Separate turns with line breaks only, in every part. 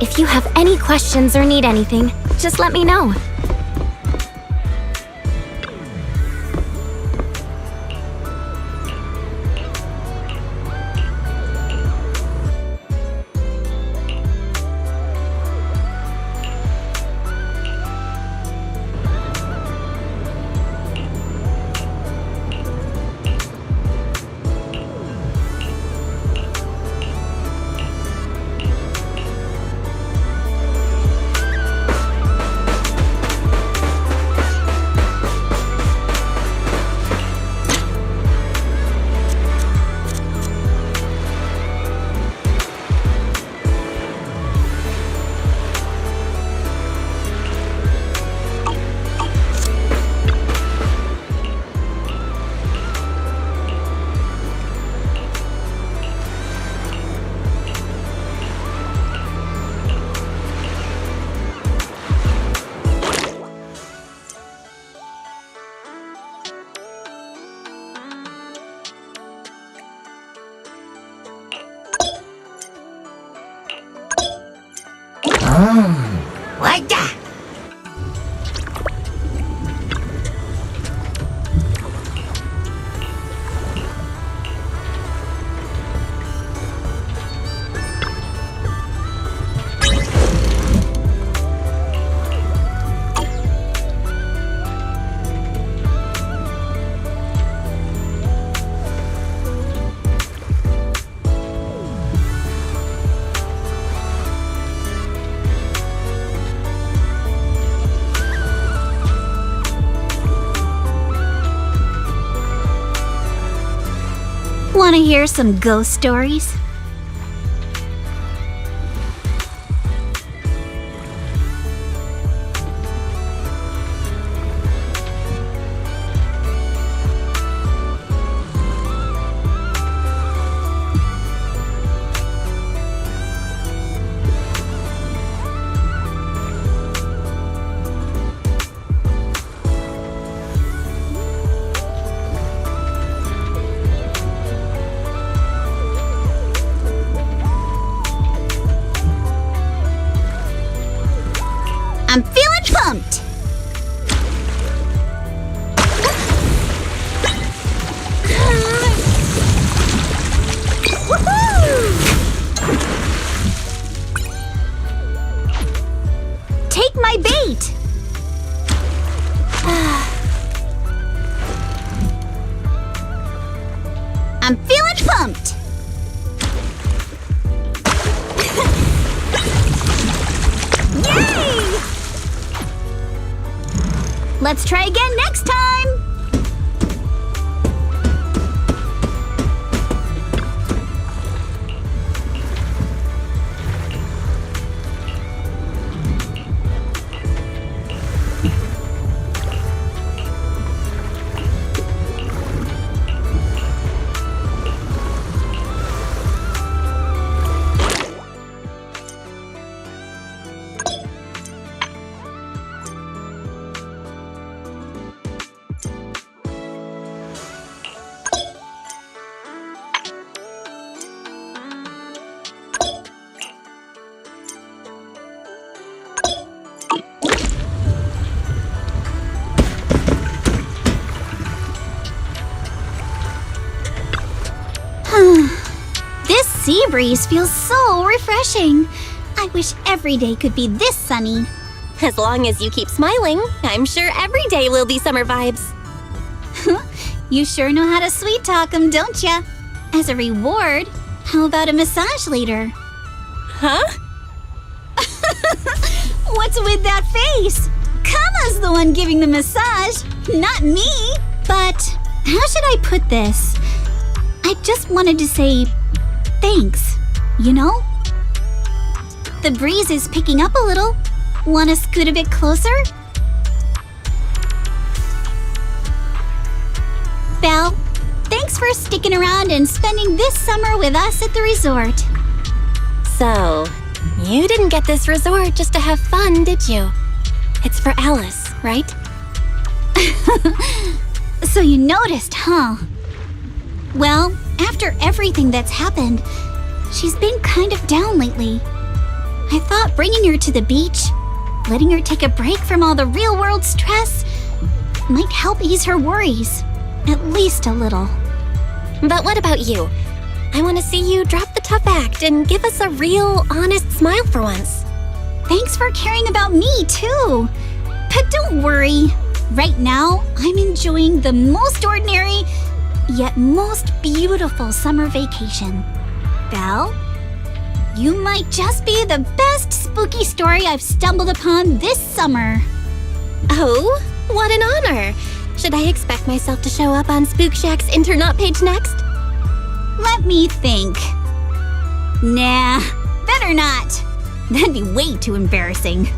If you have any questions or need anything, just let me know.
What the?
Want to hear some ghost stories? I'm feeling pumped! Take my bait! I'm feeling pumped! Yay! Let's try again next time! This sea breeze feels so refreshing. I wish every day could be this sunny.
As long as you keep smiling, I'm sure every day will be summer vibes.
You sure know how to sweet talk 'em, don't ya? As a reward, how about a massage later?
Huh?
What's with that face? Kama's the one giving the massage, not me. But how should I put this? I just wanted to say thanks, you know? The breeze is picking up a little. Want to scoot a bit closer? Belle, thanks for sticking around and spending this summer with us at the resort.
So, you didn't get this resort just to have fun, did you? It's for Alice, right?
So you noticed, huh? Well, after everything that's happened, she's been kind of down lately. I thought bringing her to the beach, letting her take a break from all the real-world stress, might help ease her worries. At least a little.
But what about you? I want to see you drop the tough act and give us a real, honest smile for once.
Thanks for caring about me, too. But don't worry. Right now, I'm enjoying the most ordinary, yet most beautiful summer vacation. Belle, you might just be the best spooky story I've stumbled upon this summer.
Oh, what an honor! Should I expect myself to show up on Spook Shack's Internaut page next?
Let me think. Nah, better not. That'd be way too embarrassing.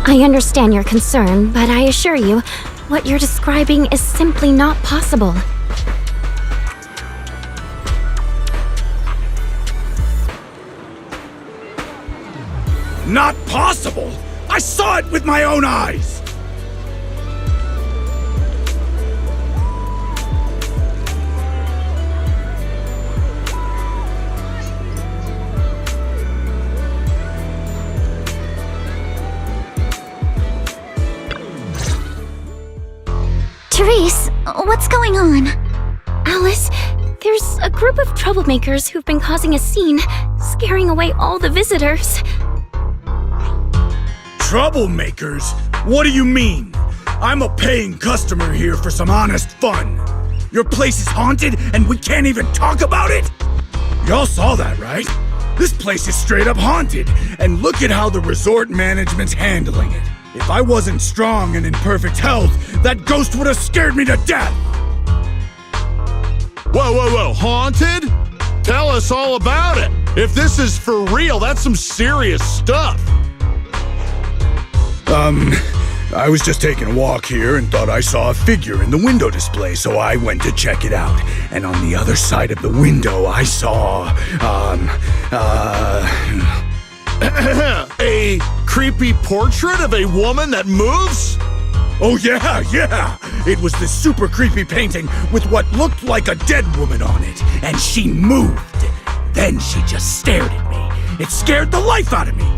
I understand your concern, but I assure you, what you're describing is simply not possible.
Not possible! I saw it with my own eyes!
Therese, what's going on?
Alice, there's a group of troublemakers who've been causing a scene, scaring away all the visitors.
Troublemakers? What do you mean? I'm a paying customer here for some honest fun. Your place is haunted and we can't even talk about it? Y'all saw that, right? This place is straight up haunted, and look at how the resort management's handling it. If I wasn't strong and in perfect health, that ghost would have scared me to death!
Whoa, haunted? Tell us all about it. If this is for real, that's some serious stuff.
I was just taking a walk here and thought I saw a figure in the window display, so I went to check it out. And on the other side of the window, I saw,
A creepy portrait of a woman that moves?
Oh yeah! It was this super creepy painting with what looked like a dead woman on it, and she moved. Then she just stared at me. It scared the life out of me.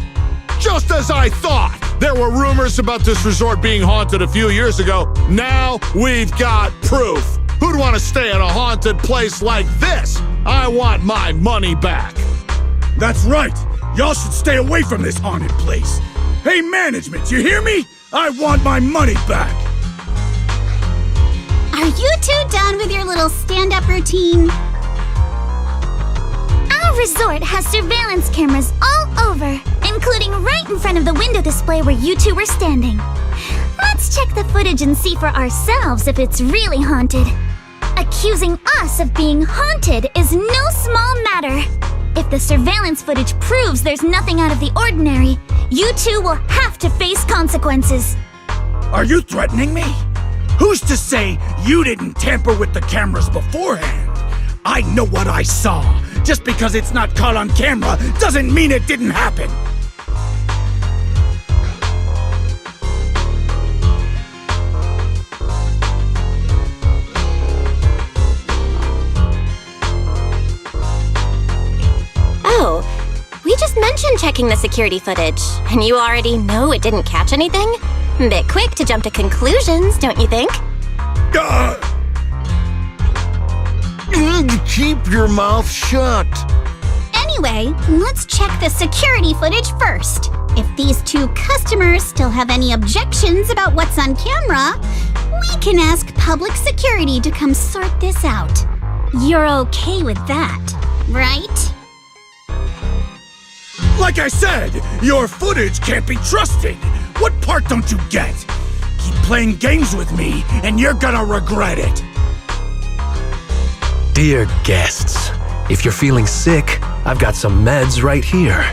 Just as I thought! There were rumors about this resort being haunted a few years ago. Now we've got proof. Who'd want to stay in a haunted place like this? I want my money back.
That's right! Y'all should stay away from this haunted place. Hey management, you hear me? I want my money back!
Are you two done with your little stand-up routine? Our resort has surveillance cameras all over, including right in front of the window display where you two were standing. Let's check the footage and see for ourselves if it's really haunted. Accusing us of being haunted is no small matter. If the surveillance footage proves there's nothing out of the ordinary, you two will have to face consequences.
Are you threatening me? Who's to say you didn't tamper with the cameras beforehand? I know what I saw. Just because it's not caught on camera doesn't mean it didn't happen.
Oh, we just mentioned checking the security footage, and you already know it didn't catch anything? Bit quick to jump to conclusions, don't you think?
Keep your mouth shut.
Anyway, let's check the security footage first. If these two customers still have any objections about what's on camera, we can ask public security to come sort this out. You're okay with that, right?
Like I said, your footage can't be trusted. What part don't you get? Keep playing games with me, and you're gonna regret it.
Dear guests, if you're feeling sick, I've got some meds right here.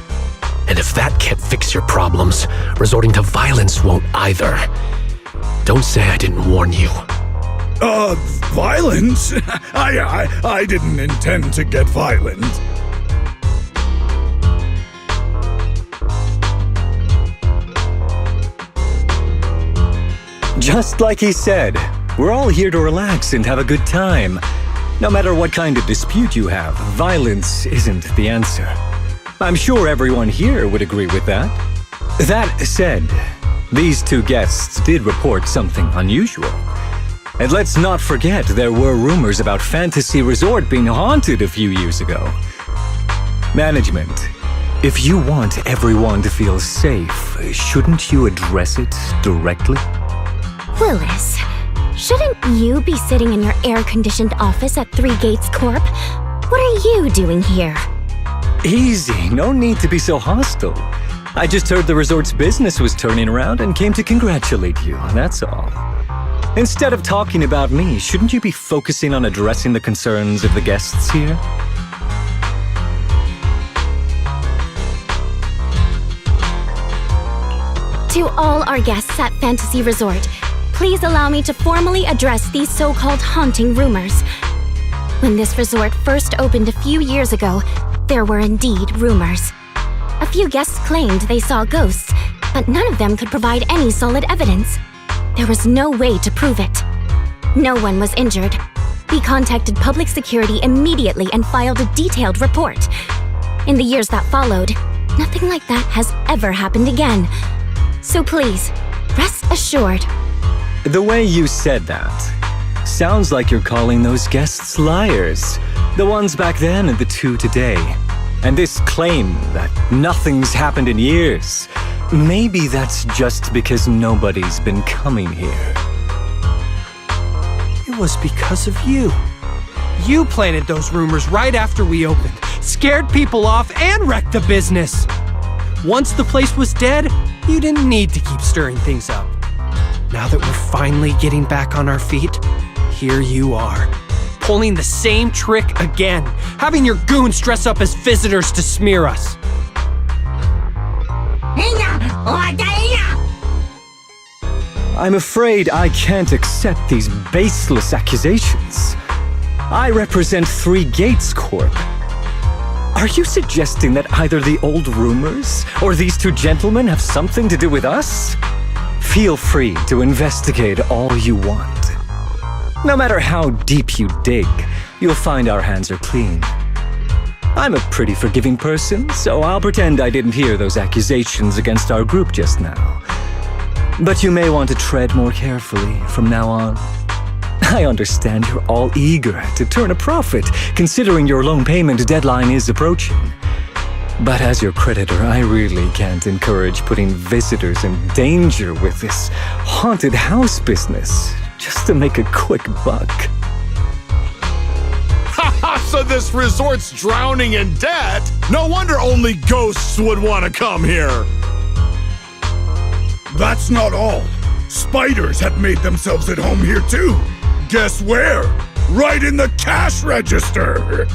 And if that can't fix your problems, resorting to violence won't either. Don't say I didn't warn you.
Violence? I didn't intend to get violent.
Just like he said, we're all here to relax and have a good time. No matter what kind of dispute you have, violence isn't the answer. I'm sure everyone here would agree with that. That said, these two guests did report something unusual. And let's not forget there were rumors about Fantasy Resort being haunted a few years ago. Management, if you want everyone to feel safe, shouldn't you address it directly?
Willis, shouldn't you be sitting in your air-conditioned office at Three Gates Corp? What are you doing here?
Easy, no need to be so hostile. I just heard the resort's business was turning around and came to congratulate you, that's all. Instead of talking about me, shouldn't you be focusing on addressing the concerns of the guests here?
To all our guests at Fantasy Resort, please allow me to formally address these so-called haunting rumors. When this resort first opened a few years ago, there were indeed rumors. A few guests claimed they saw ghosts, but none of them could provide any solid evidence. There was no way to prove it. No one was injured. We contacted public security immediately and filed a detailed report. In the years that followed, nothing like that has ever happened again. So please, rest assured.
The way you said that sounds like you're calling those guests liars. The ones back then and the two today. And this claim that nothing's happened in years, maybe that's just because nobody's been coming here.
It was because of you. You planted those rumors right after we opened, scared people off, and wrecked the business. Once the place was dead, you didn't need to keep stirring things up. Now that we're finally getting back on our feet, here you are, pulling the same trick again, having your goons dress up as visitors to smear us.
I'm afraid I can't accept these baseless accusations. I represent Three Gates Corp. Are you suggesting that either the old rumors or these two gentlemen have something to do with us? Feel free to investigate all you want. No matter how deep you dig, you'll find our hands are clean. I'm a pretty forgiving person, so I'll pretend I didn't hear those accusations against our group just now. But you may want to tread more carefully from now on. I understand you're all eager to turn a profit, considering your loan payment deadline is approaching. But as your creditor, I really can't encourage putting visitors in danger with this haunted house business, just to make a quick buck.
So this resort's drowning in debt? No wonder only ghosts would want to come here.
That's not all. Spiders have made themselves at home here too. Guess where? Right in the cash register.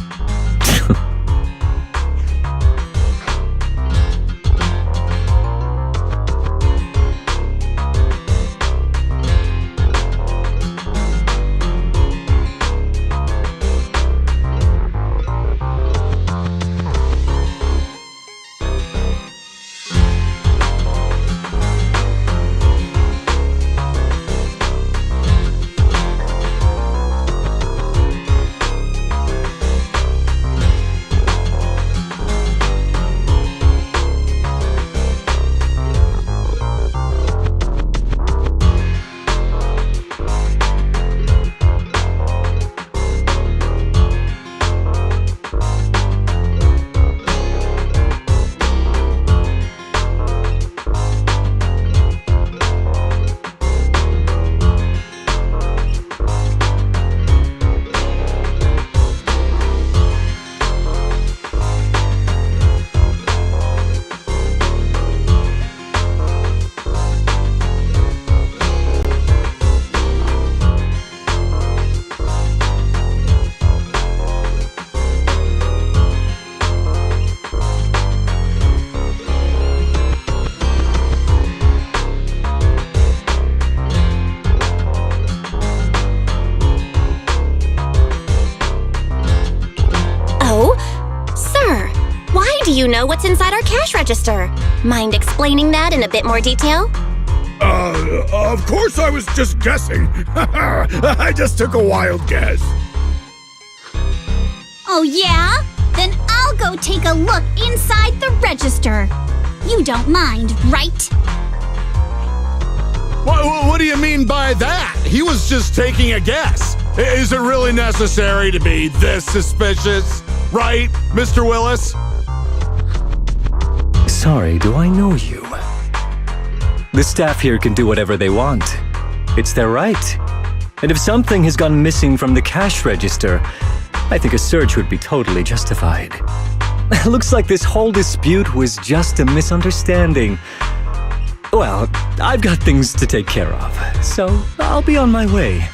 Do you know what's inside our cash register? Mind explaining that in a bit more detail?
Of course I was just guessing. I just took a wild guess.
Oh yeah? Then I'll go take a look inside the register. You don't mind, right?
What do you mean by that? He was just taking a guess. Is it really necessary to be this suspicious? Right, Mr. Willis?
Sorry, do I know you? The staff here can do whatever they want. It's their right. And if something has gone missing from the cash register, I think a search would be totally justified. Looks like this whole dispute was just a misunderstanding. Well, I've got things to take care of, so I'll be on my way.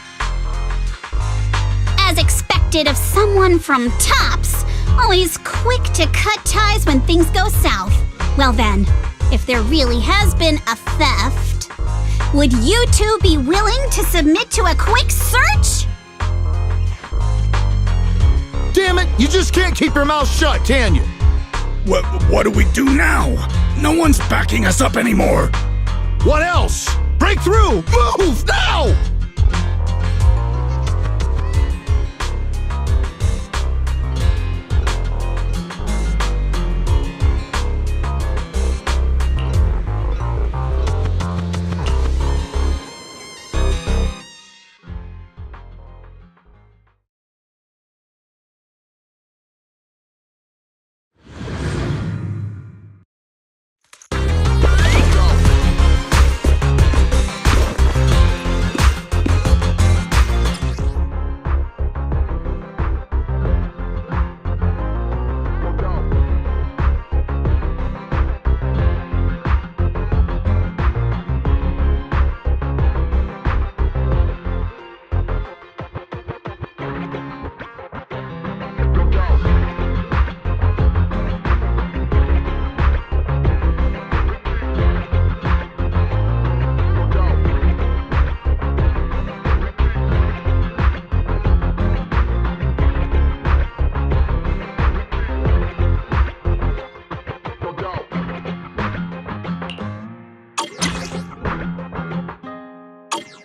As expected of someone from Tops, always quick to cut ties when things go south. Well then, if there really has been a theft, would you two be willing to submit to a quick search?
Damn it, you just can't keep your mouth shut, can you?
What do we do now? No one's backing us up anymore.
What else? Break through! Move now!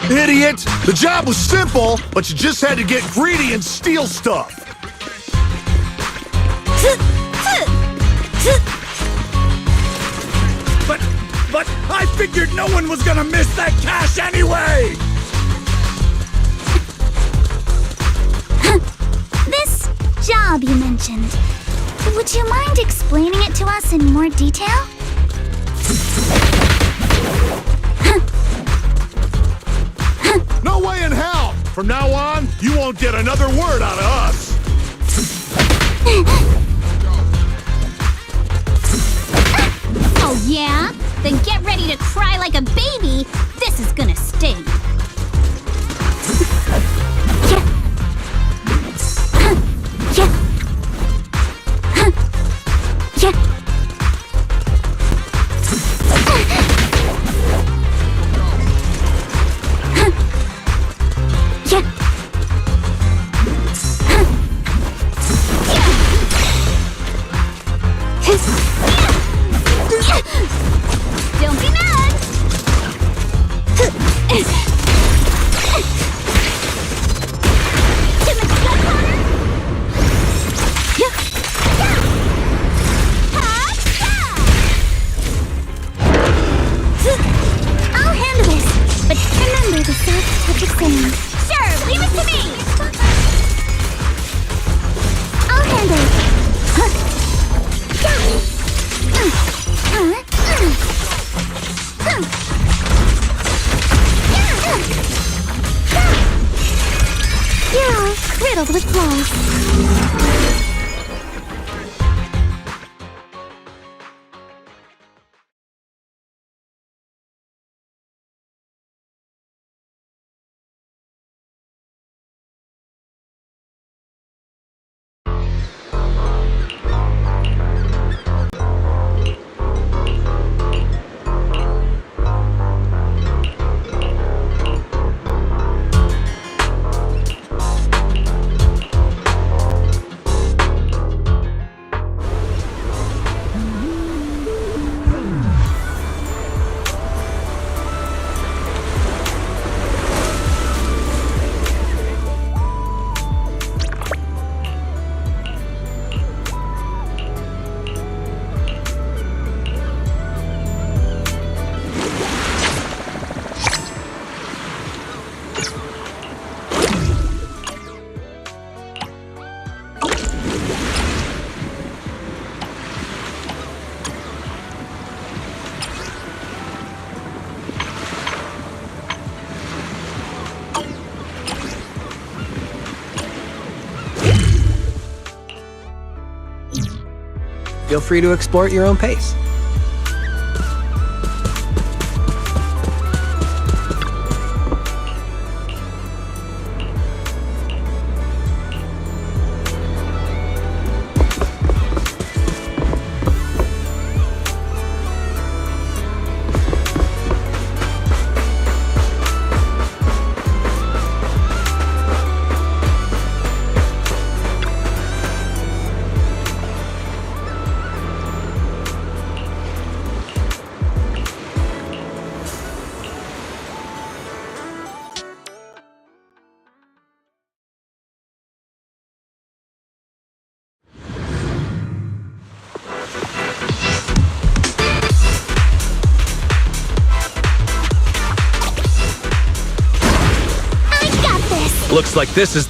Idiot! The job was simple, but you just had to get greedy and steal stuff.
But I figured no one was gonna miss that cash anyway!
This job you mentioned, would you mind explaining it to us in more detail?
No way in hell! From now on, you won't get another word out of us!
Oh yeah? Then get ready to cry like a baby! This is gonna sting! Don't be mad! I'll handle this, but remember the soft touch of sand. Sure, leave it to me! I'll handle it. You're all riddled with flaws.
Feel free to explore at your own pace.
Looks like this is...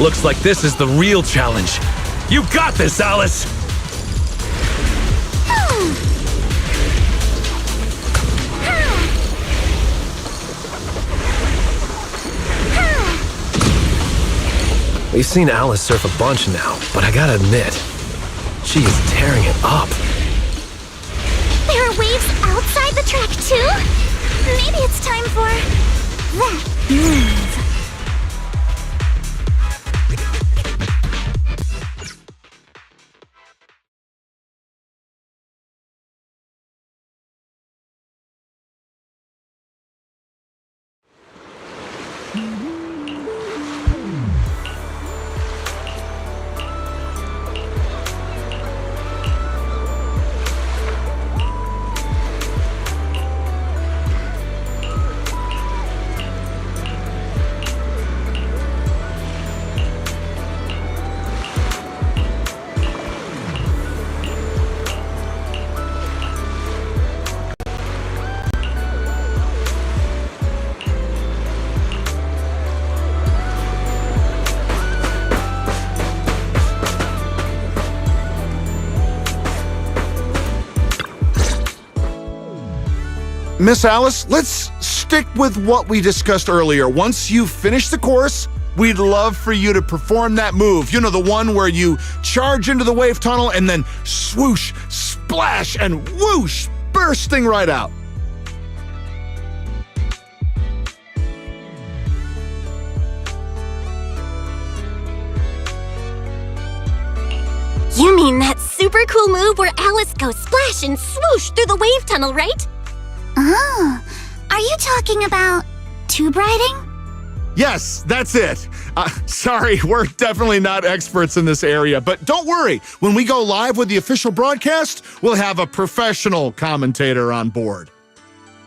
Looks like this is the real challenge. You got this, Alice! We've seen Alice surf a bunch now, but I gotta admit, she is tearing it up.
There are waves outside the track, too? Maybe it's time for that move.
Miss Alice, let's stick with what we discussed earlier. Once you finish the course, we'd love for you to perform that move. You know, the one where you charge into the wave tunnel and then swoosh, splash, and whoosh, bursting right out.
You mean that super cool move where Alice goes splash and swoosh through the wave tunnel, right?
Oh, are you talking about tube riding?
Yes, that's it. Sorry, we're definitely not experts in this area, but don't worry. When we go live with the official broadcast, we'll have a professional commentator on board.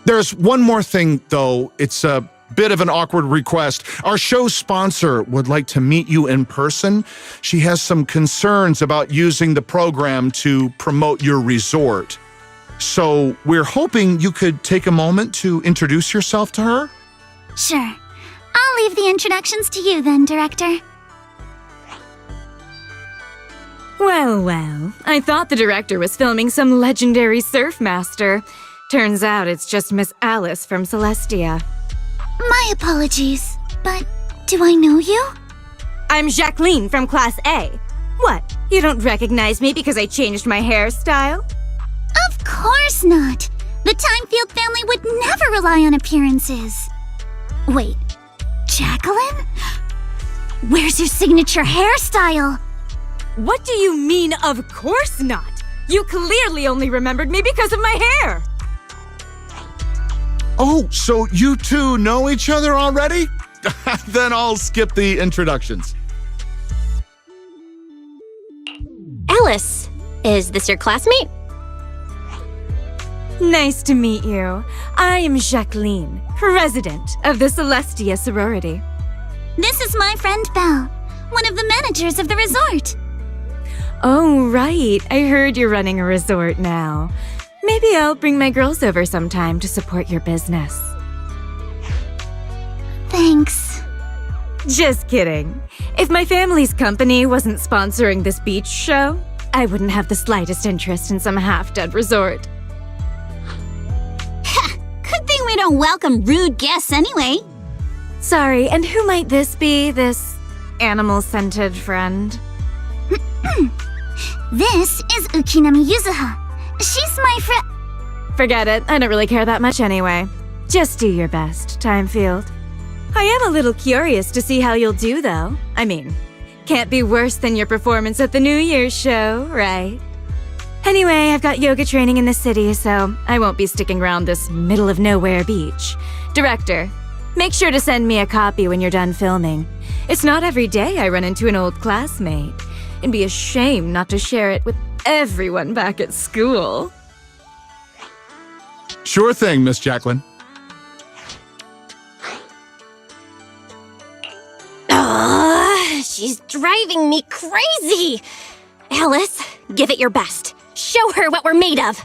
There's one more thing, though. It's a bit of an awkward request. Our show's sponsor would like to meet you in person. She has some concerns about using the program to promote your resort. So we're hoping you could take a moment to introduce yourself to her.
Sure. I'll leave the introductions to you then, Director.
Well, well, I thought the director was filming some legendary surf master. Turns out it's just Miss Alice from Celestia.
My apologies, but do I know you?
I'm Jacqueline from Class A. What, you don't recognize me because I changed my hairstyle?
Of course not. The Timefield family would never rely on appearances. Wait, Jacqueline? Where's your signature hairstyle?
What do you mean, of course not? You clearly only remembered me because of my hair!
Oh, so you two know each other already? Then I'll skip the introductions.
Alice, is this your classmate?
Nice to meet you. I am Jacqueline, president of the Celestia sorority.
This is my friend Belle, one of the managers of the resort.
Oh, right. I heard you're running a resort now. Maybe I'll bring my girls over sometime to support your business.
Thanks.
Just kidding. If my family's company wasn't sponsoring this beach show, I wouldn't have the slightest interest in some half-dead resort.
Good thing we don't welcome rude guests anyway.
Sorry, and who might this be, this animal-scented friend?
This is Ukinami Yuzuha. She's my friend.
Forget it, I don't really care that much anyway. Just do your best, Timefield. I am a little curious to see how you'll do, though. I mean, can't be worse than your performance at the New Year's show, right? Anyway, I've got yoga training in the city, so I won't be sticking around this middle-of-nowhere beach. Director, make sure to send me a copy when you're done filming. It's not every day I run into an old classmate. It'd be a shame not to share it with everyone back at school.
Sure thing, Miss Jacqueline.
She's driving me crazy! Alice, give it your best. Show her what we're made of.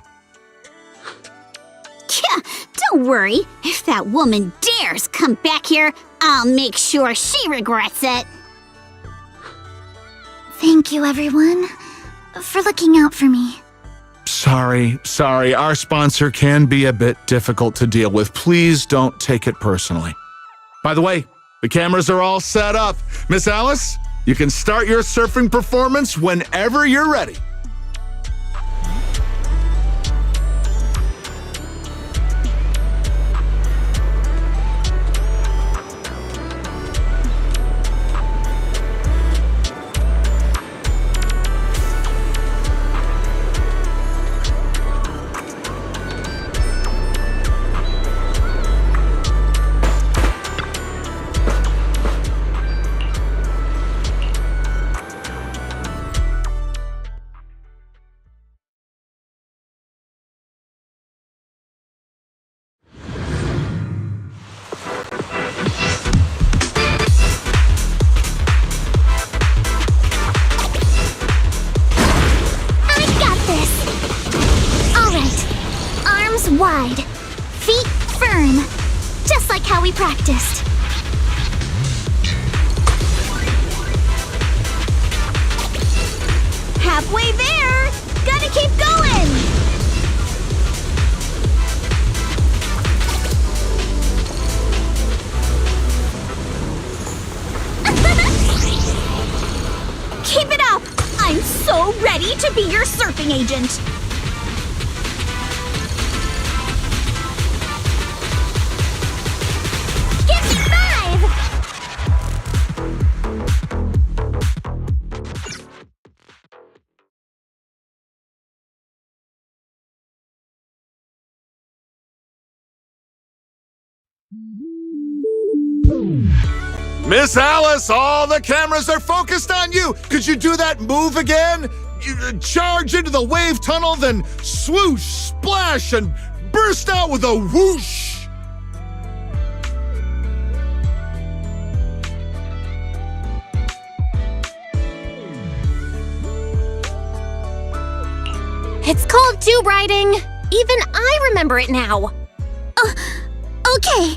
Yeah, don't worry. If that woman dares come back here, I'll make sure she regrets it. Thank you, everyone, for looking out for me.
Sorry. Our sponsor can be a bit difficult to deal with. Please don't take it personally. By the way, the cameras are all set up. Miss Alice, you can start your surfing performance whenever you're ready.
Wide, feet firm, just like how we practiced. Halfway there! Gotta keep going! Keep it up! I'm so ready to be your surfing agent!
Miss Alice, all the cameras are focused on you. Could you do that move again? You charge into the wave tunnel, then swoosh, splash, and burst out with a whoosh.
It's called tube riding. Even I remember it now.
Okay.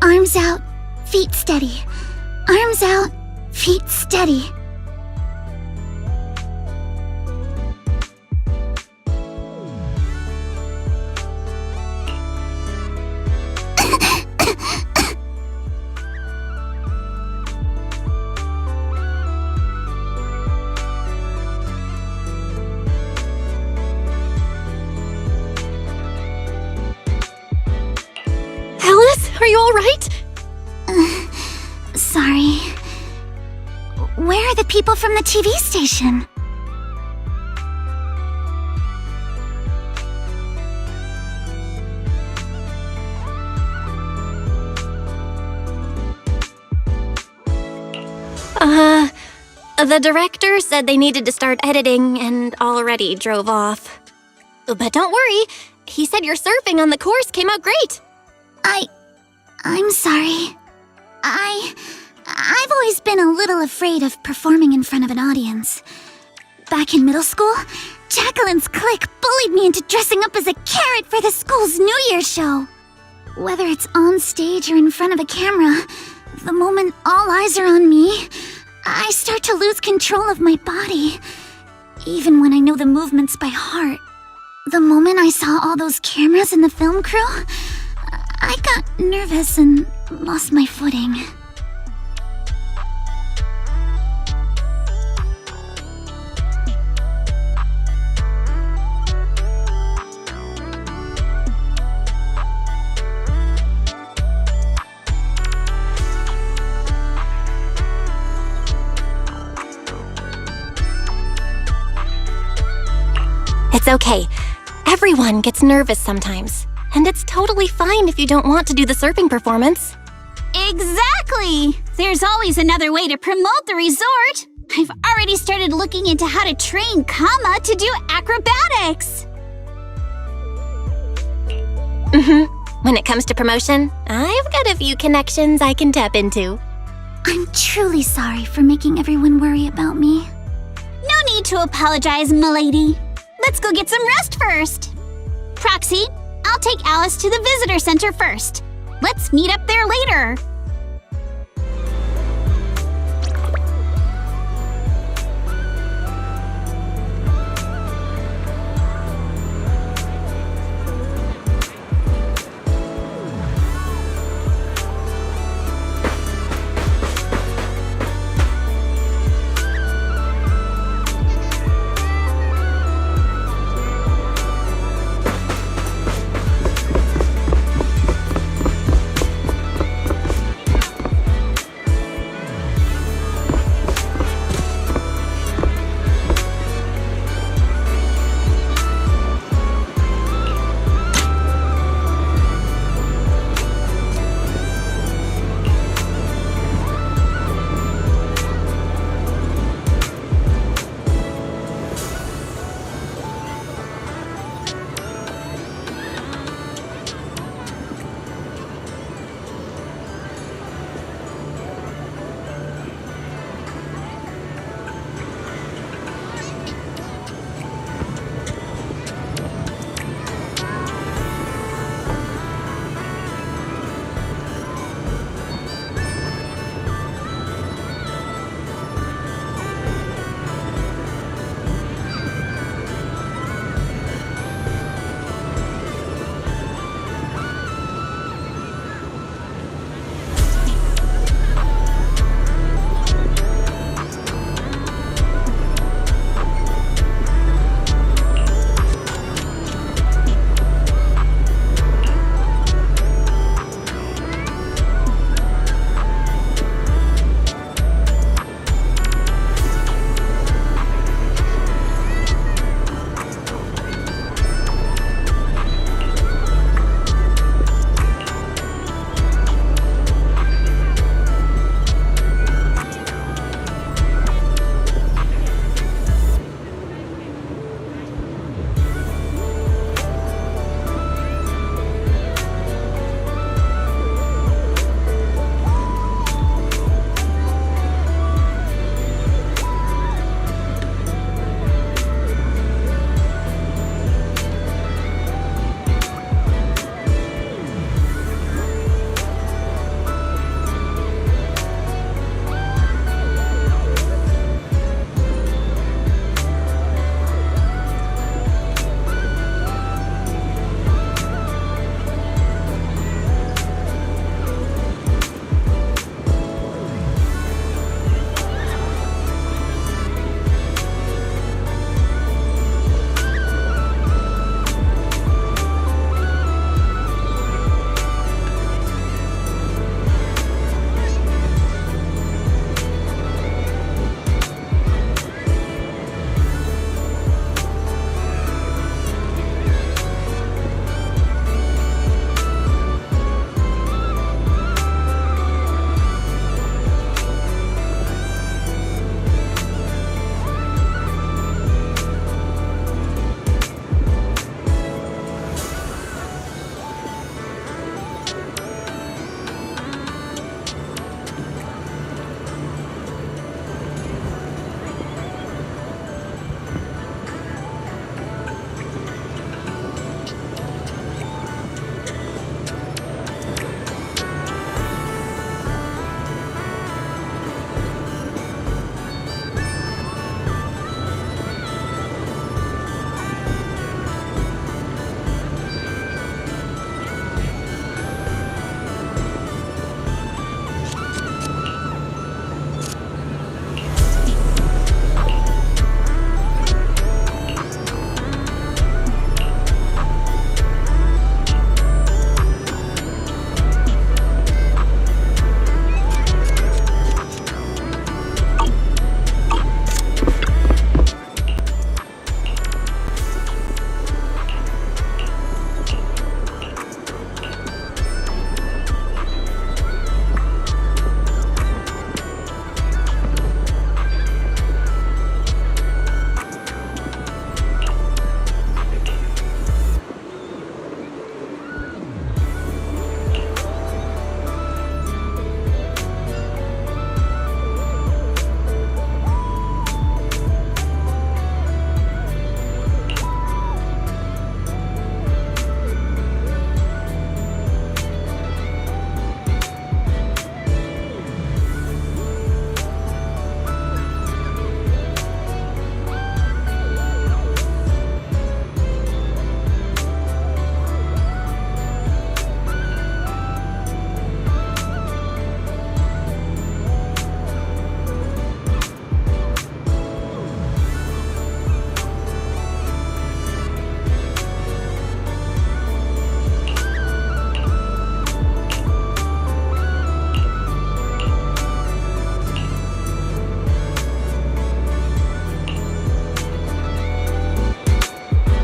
Arms out, feet steady. Arms out, feet steady. where are the people from the TV station?
The director said they needed to start editing and already drove off. But don't worry, he said your surfing on the course came out great.
I'm sorry. I've always been a little afraid of performing in front of an audience. Back in middle school, Jacqueline's clique bullied me into dressing up as a carrot for the school's New Year's show. Whether it's on stage or in front of a camera, the moment all eyes are on me, I start to lose control of my body, even when I know the movements by heart. The moment I saw all those cameras in the film crew, I got nervous and lost my footing.
It's okay. Everyone gets nervous sometimes. And it's totally fine if you don't want to do the surfing performance.
Exactly! There's always another way to promote the resort. I've already started looking into how to train Kama to do acrobatics.
When it comes to promotion, I've got a few connections I can tap into.
I'm truly sorry for making everyone worry about me. No need to apologize, milady. Let's go get some rest first. Proxy, I'll take Alice to the visitor center first. Let's meet up there later.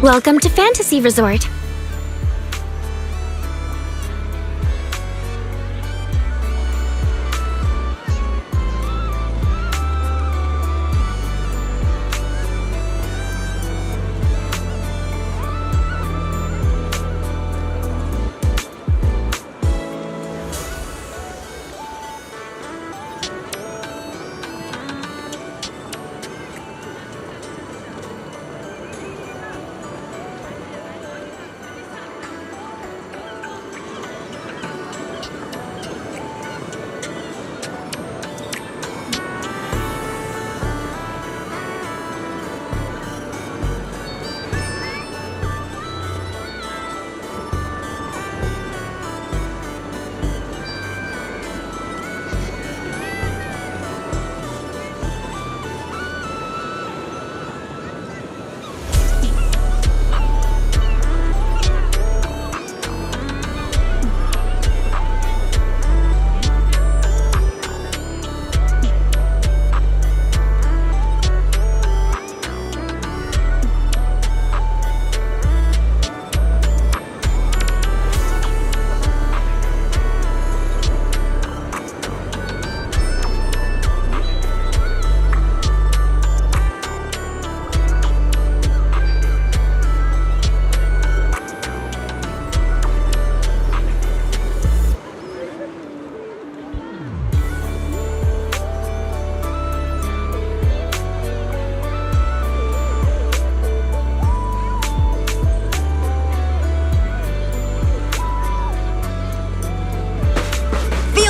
Welcome to Fantasy Resort.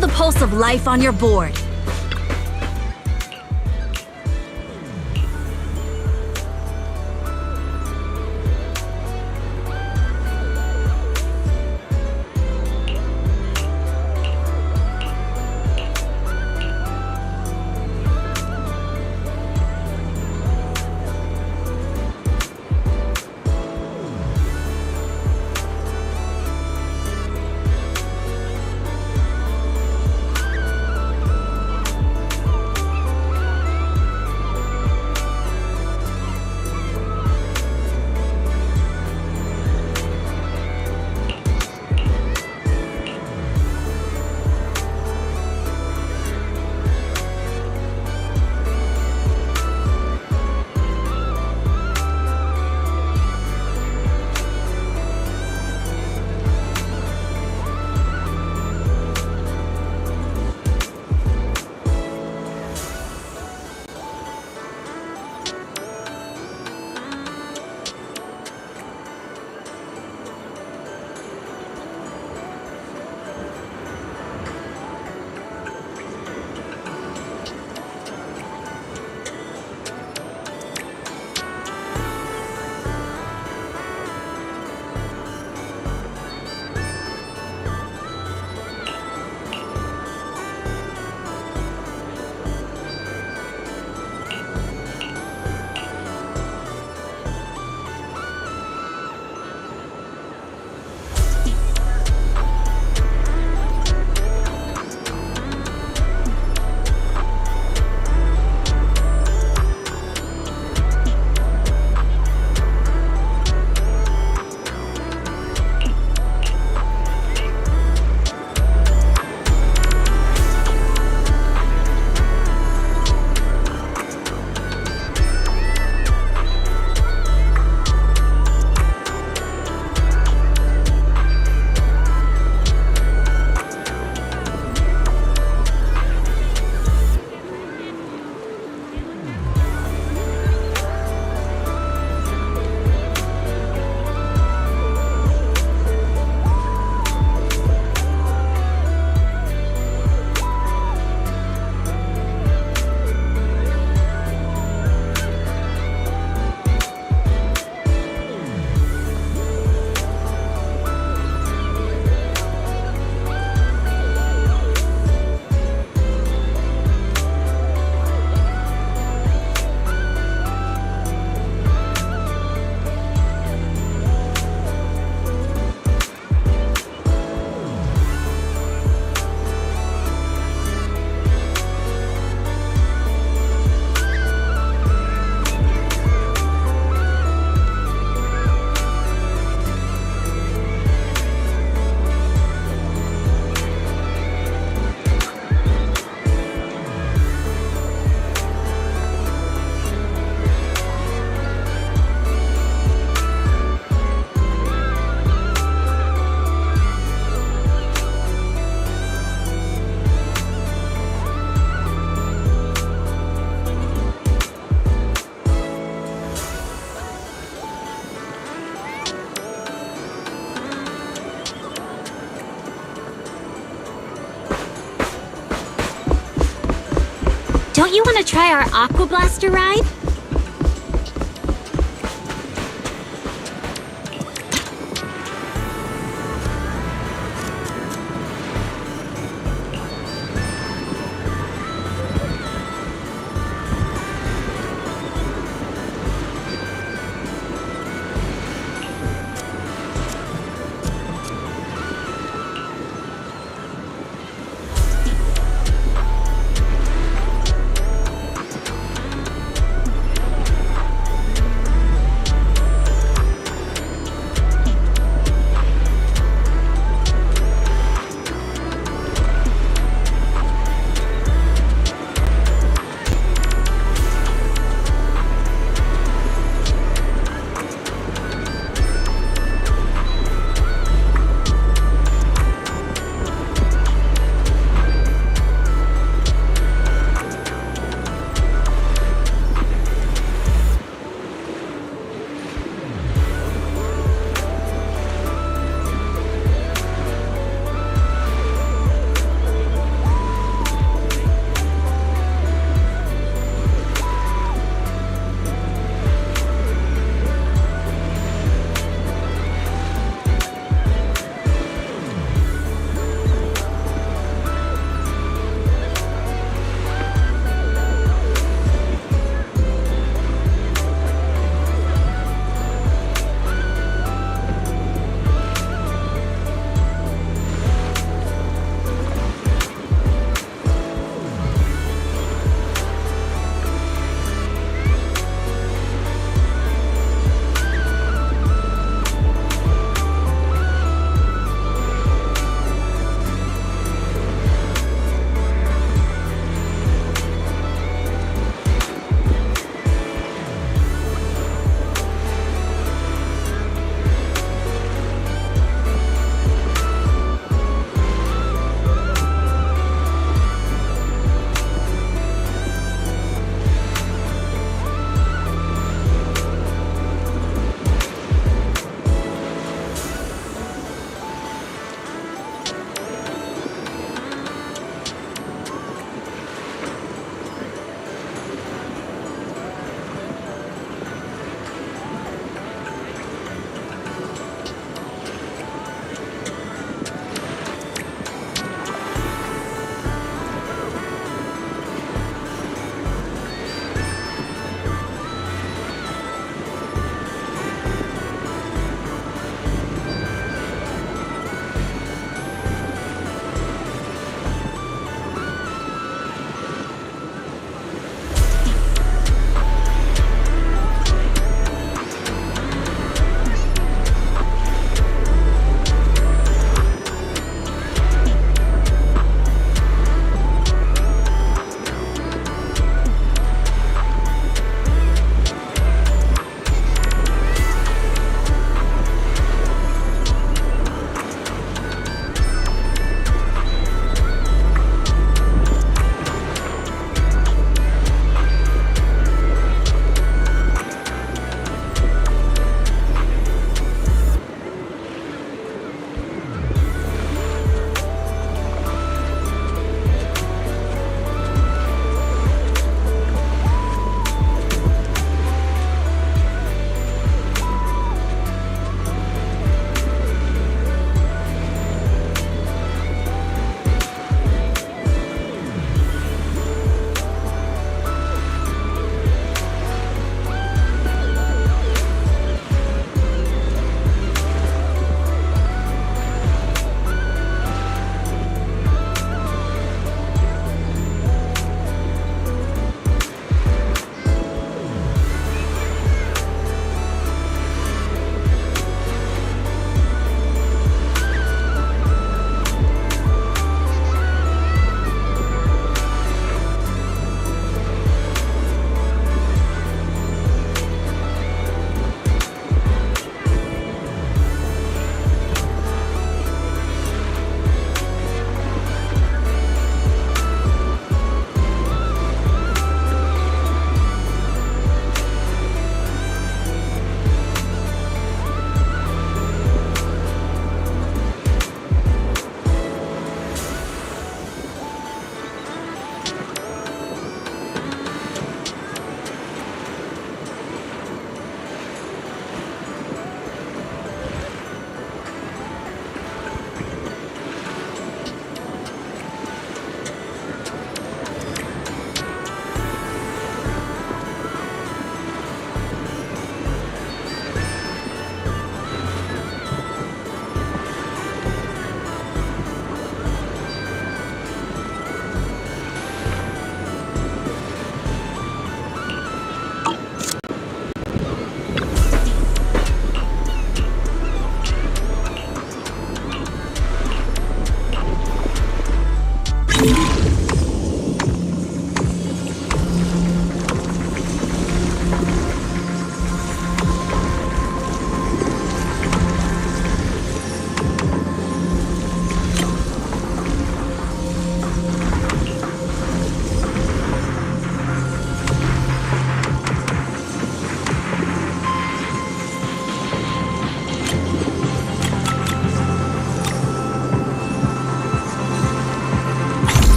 The pulse of life on your board.
try our Aqua Blaster ride?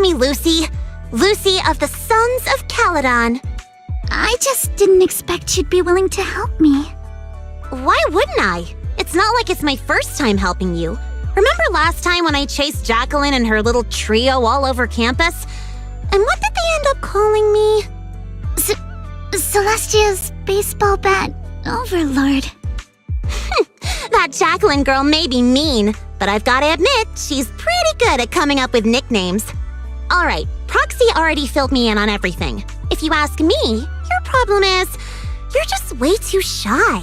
me Lucy. Lucy of the Sons of Caledon.
I just didn't expect you'd be willing to help me.
Why wouldn't I? It's not like it's my first time helping you. Remember last time when I chased Jacqueline and her little trio all over campus? And what did they end up calling me?
Celestia's baseball bat overlord.
That Jacqueline girl may be mean, but I've gotta admit, she's pretty good at coming up with nicknames. Alright, Proxy already filled me in on everything. If you ask me, your problem is, you're just way too shy.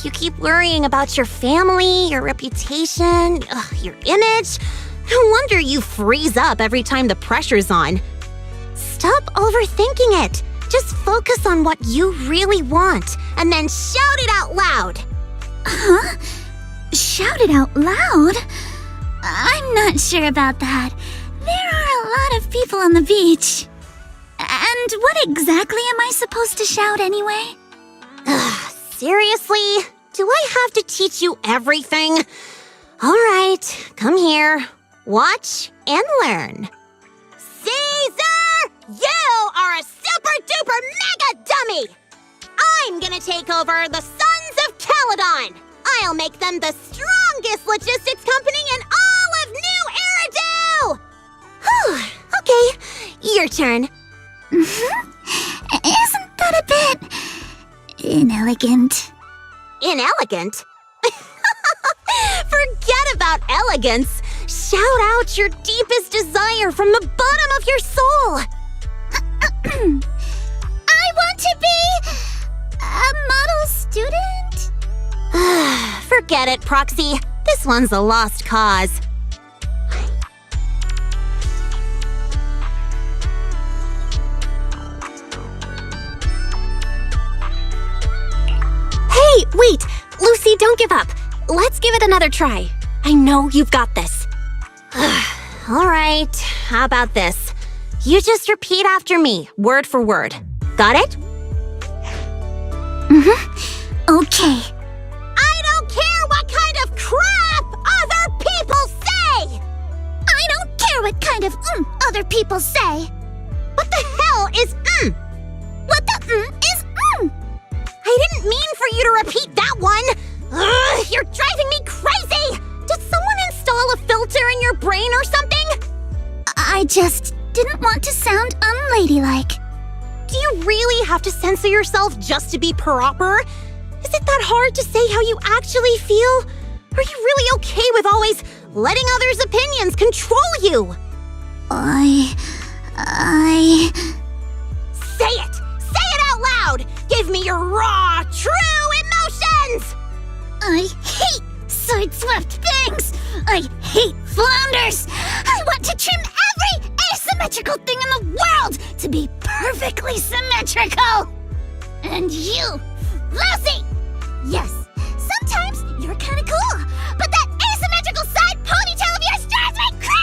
You keep worrying about your family, your reputation, your image. No wonder you freeze up every time the pressure's on. Stop overthinking it. Just focus on what you really want, and then shout it out loud.
Huh? Shout it out loud? I'm not sure about that. There are a lot of people on the beach. And what exactly am I supposed to shout anyway?
Seriously? Do I have to teach you everything? All right, come here. Watch and learn. Caesar! You are a super-duper mega dummy! I'm gonna take over the Sons of Caledon! I'll make them the strongest logistics company in all of New Eridu! Whew, okay, your turn.
Isn't that a bit inelegant?
Inelegant? Forget about elegance. Shout out your deepest desire from the bottom of your soul.
I want to be a model student.
Forget it, Proxy. This one's a lost cause. Hey, wait! Lucy, don't give up. Let's give it another try. I know you've got this. All right, how about this? You just repeat after me, word for word. Got it?
Okay.
I don't care what kind of crap other people say!
I don't care what kind of other people say.
What the hell is
What the is
I didn't mean for you to repeat that one! Ugh, you're driving me crazy! Did someone install a filter in your brain or something?
I just didn't want to sound unladylike.
Do you really have to censor yourself just to be proper? Is it that hard to say how you actually feel? Are you really okay with always letting others' opinions control you?
I...
Say it! Say it out loud! Give me your raw, true emotions!
I hate side-swept things! I hate flounders! I want to trim every asymmetrical thing in the world to be perfectly symmetrical! And you, Lucy! Yes, sometimes you're kinda cool, but that asymmetrical side ponytail of yours drives me crazy!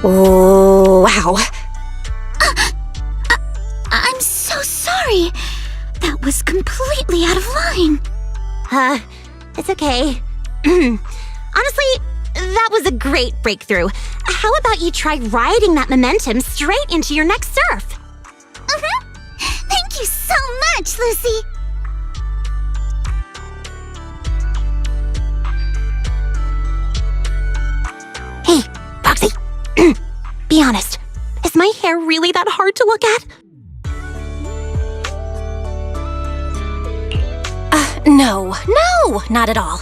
Oh, wow.
I'm so sorry. That was completely out of line.
It's okay. Honestly, that was a great breakthrough. How about you try riding that momentum straight into your next surf?
Thank you so much, Lucy.
Hey, Proxy. Be honest. Is my hair really that hard to look at? No, not at all.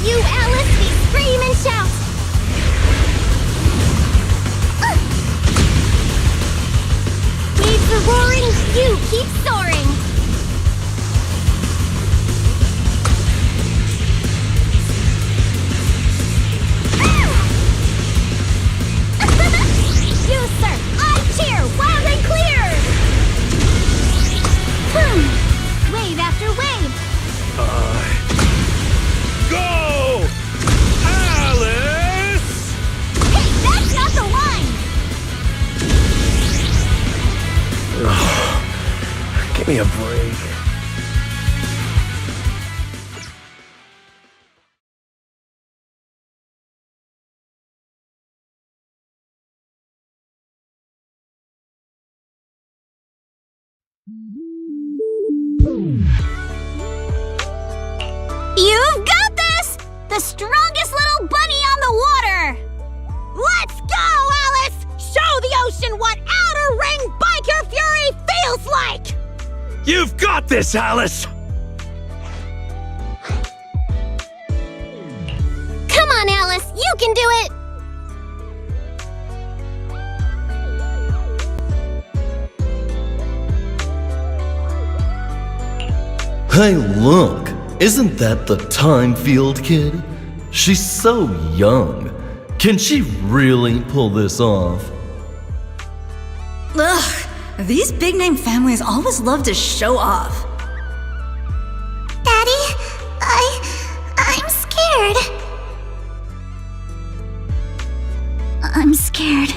you, Alice, we scream and shout. Waves are roaring, you keep soaring. You, sir, I cheer, loud and clear.
Wave after wave.
Go! Alice!
Hey, that's not the line!
Give me a break.
You've got this! The strongest little bunny on the water!
Let's go, Alice! Show the ocean what outer ring biker fury feels like!
You've got this, Alice!
Come on, Alice, you can do it.
Hey, look! Isn't that the Time Field kid? She's so young. Can she really pull this off?
Ugh, these big-name families always love to show off.
Daddy, I'm scared. I'm scared.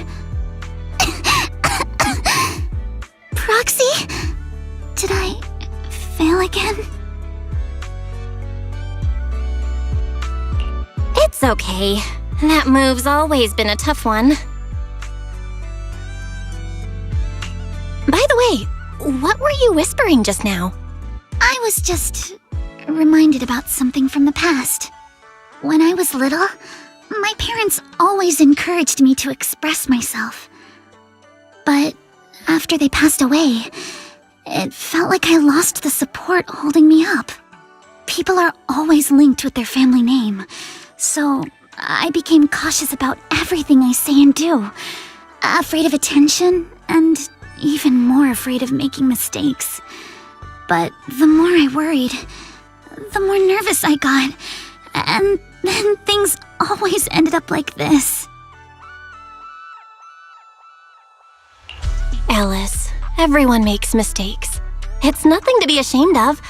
Proxy? Did I fail again?
It's okay. That move's always been a tough one. By the way, what were you whispering just now?
I was just reminded about something from the past. When I was little, my parents always encouraged me to express myself. But after they passed away, it felt like I lost the support holding me up. People are always linked with their family name, so I became cautious about everything I say and do. Afraid of attention, and even more afraid of making mistakes. But the more I worried, the more nervous I got. And then things always ended up like this.
Alice, everyone makes mistakes. It's nothing to be ashamed of.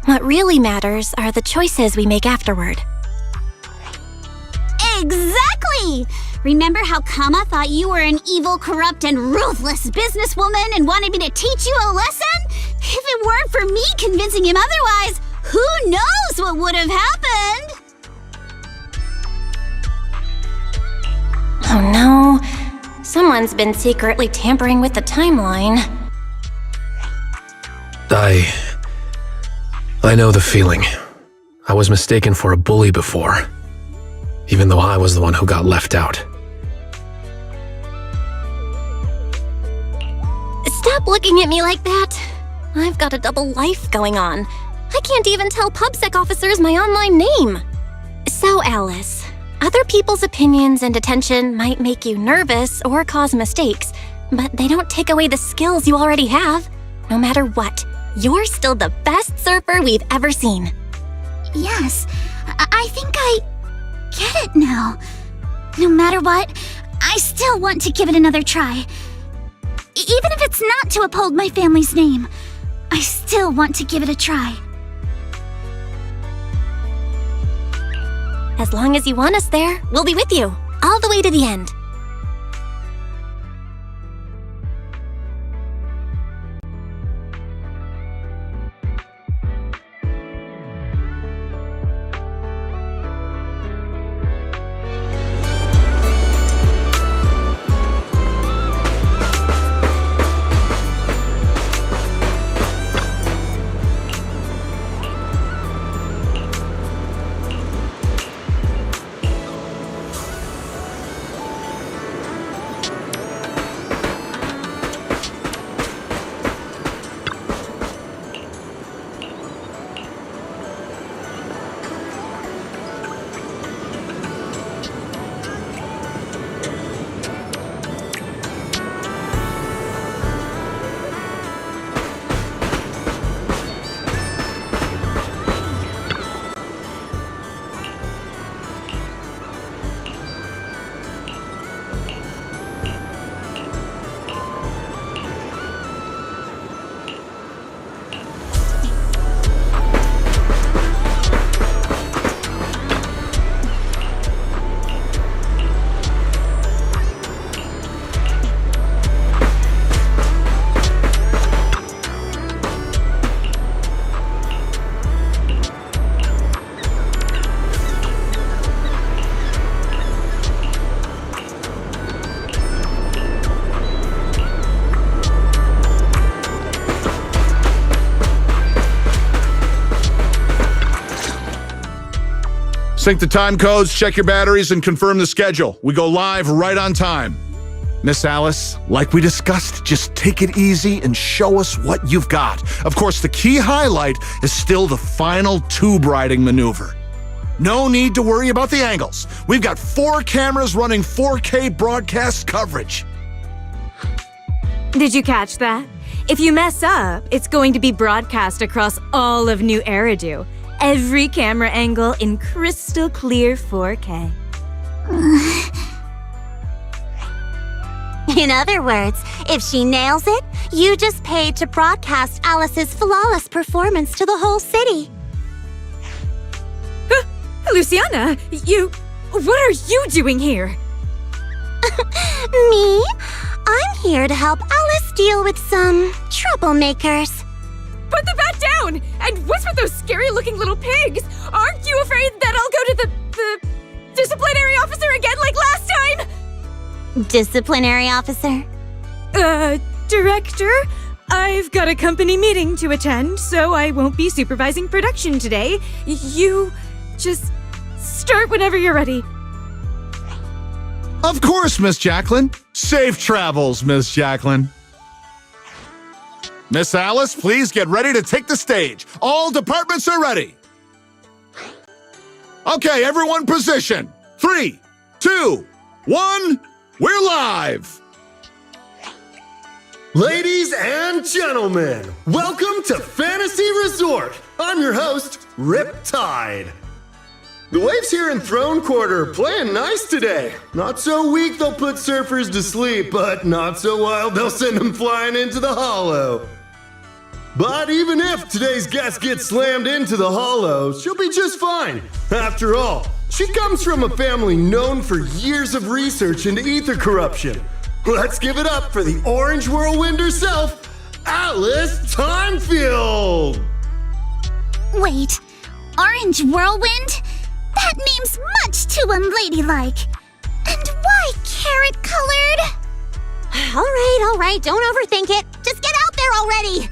What really matters are the choices we make afterward.
Exactly! Remember how Kama thought you were an evil, corrupt, and ruthless businesswoman and wanted me to teach you a lesson? If it weren't for me convincing him otherwise, who knows what would have happened?
Oh no. Someone's been secretly tampering with the timeline.
I know the feeling. I was mistaken for a bully before, even though I was the one who got left out.
Stop looking at me like that. I've got a double life going on. I can't even tell PubSec officers my online name. So, Alice, other people's opinions and attention might make you nervous or cause mistakes, but they don't take away the skills you already have. No matter what, you're still the best surfer we've ever seen.
Yes, I think I get it now. No matter what, I still want to give it another try. Even if it's not to uphold my family's name, I still want to give it a try.
As long as you want us there, we'll be with you, all the way to the end.
Sync the time codes, check your batteries, and confirm the schedule. We go live right on time. Miss Alice, like we discussed, just take it easy and show us what you've got. Of course, the key highlight is still the final tube riding maneuver. No need to worry about the angles. We've got 4 cameras running 4K broadcast coverage.
Did you catch that? If you mess up, it's going to be broadcast across all of New Eridu. Every camera angle in crystal clear 4K.
In other words, if she nails it, you just paid to broadcast Alice's flawless performance to the whole city.
Luciana, what are you doing here?
Me? I'm here to help Alice deal with some troublemakers.
Put the bat down! And what's with those scary-looking little pigs? Aren't you afraid that I'll go to the disciplinary officer again like last time?
Disciplinary officer?
Director? I've got a company meeting to attend, so I won't be supervising production today. You just start whenever you're ready.
Of course, Miss Jacqueline. Safe travels, Miss Jacqueline. Miss Alice, please get ready to take the stage. All departments are ready. Okay, everyone position. 3, 2, 1, we're live.
Ladies and gentlemen, welcome to Fantasy Resort. I'm your host, Riptide. The waves here in Throne Quarter are playing nice today. Not so weak they'll put surfers to sleep, but not so wild they'll send them flying into the hollow. But even if today's guest gets slammed into the hollow, she'll be just fine. After all, she comes from a family known for years of research into ether corruption. Let's give it up for the Orange Whirlwind herself, Alice Timefield!
Wait, Orange Whirlwind? That name's much too unladylike. And why carrot-colored?
All right, don't overthink it. Just get out there already.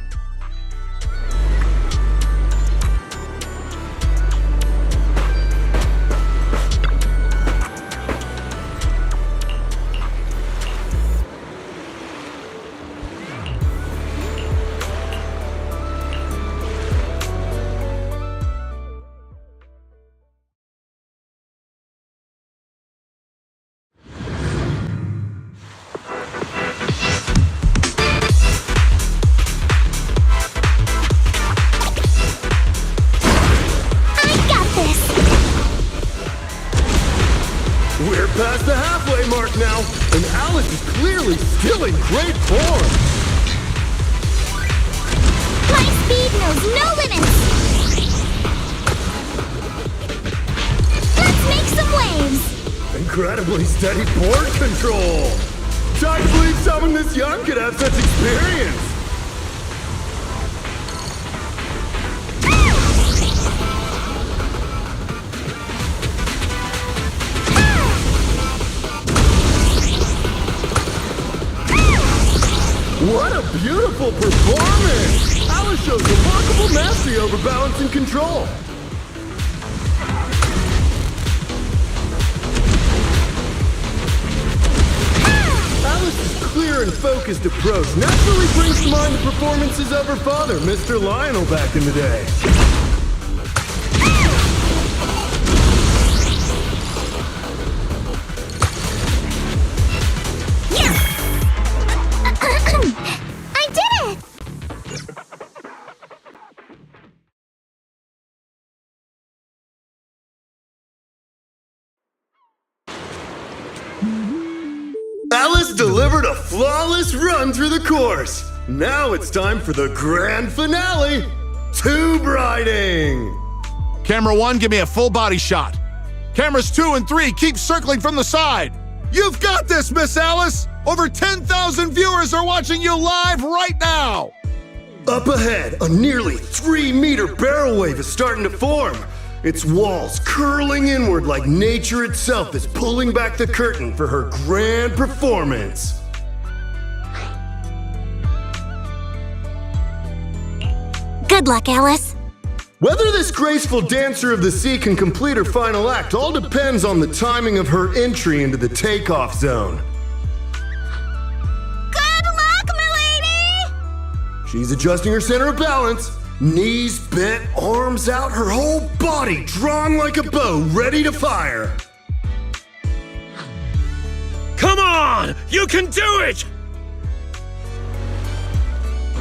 We're past the halfway mark now, and Alice is clearly still in great form.
My speed knows no limits. Let's make some waves.
Incredibly steady board control. Hard to believe someone this young could have such experience. What a beautiful performance! Alice shows remarkable mastery over balance and control. Alice's clear and focused approach naturally brings to mind the performances of her father, Mr. Lionel, back in the day.
I did it!
Alice delivered a flawless run through the course. Now it's time for the grand finale, tube riding.
Camera 1, give me a full body shot. Cameras 2 and 3, keep circling from the side. You've got this, Miss Alice! Over 10,000 viewers are watching you live right now!
Up ahead, a nearly 3-meter barrel wave is starting to form. Its walls curling inward like nature itself is pulling back the curtain for her grand performance.
Good luck, Alice.
Whether this graceful dancer of the sea can complete her final act all depends on the timing of her entry into the takeoff zone.
Good luck, milady!
She's adjusting her center of balance. Knees bent, arms out, her whole body drawn like a bow, ready to fire.
Come on! You can do it!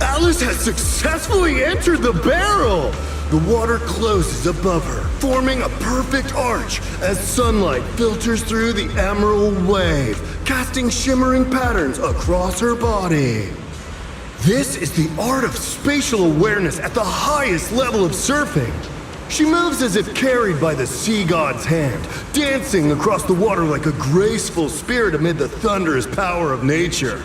Alice has successfully entered the barrel! The water closes above her, forming a perfect arch as sunlight filters through the emerald wave, casting shimmering patterns across her body. This is the art of spatial awareness at the highest level of surfing. She moves as if carried by the sea god's hand, dancing across the water like a graceful spirit amid the thunderous power of nature.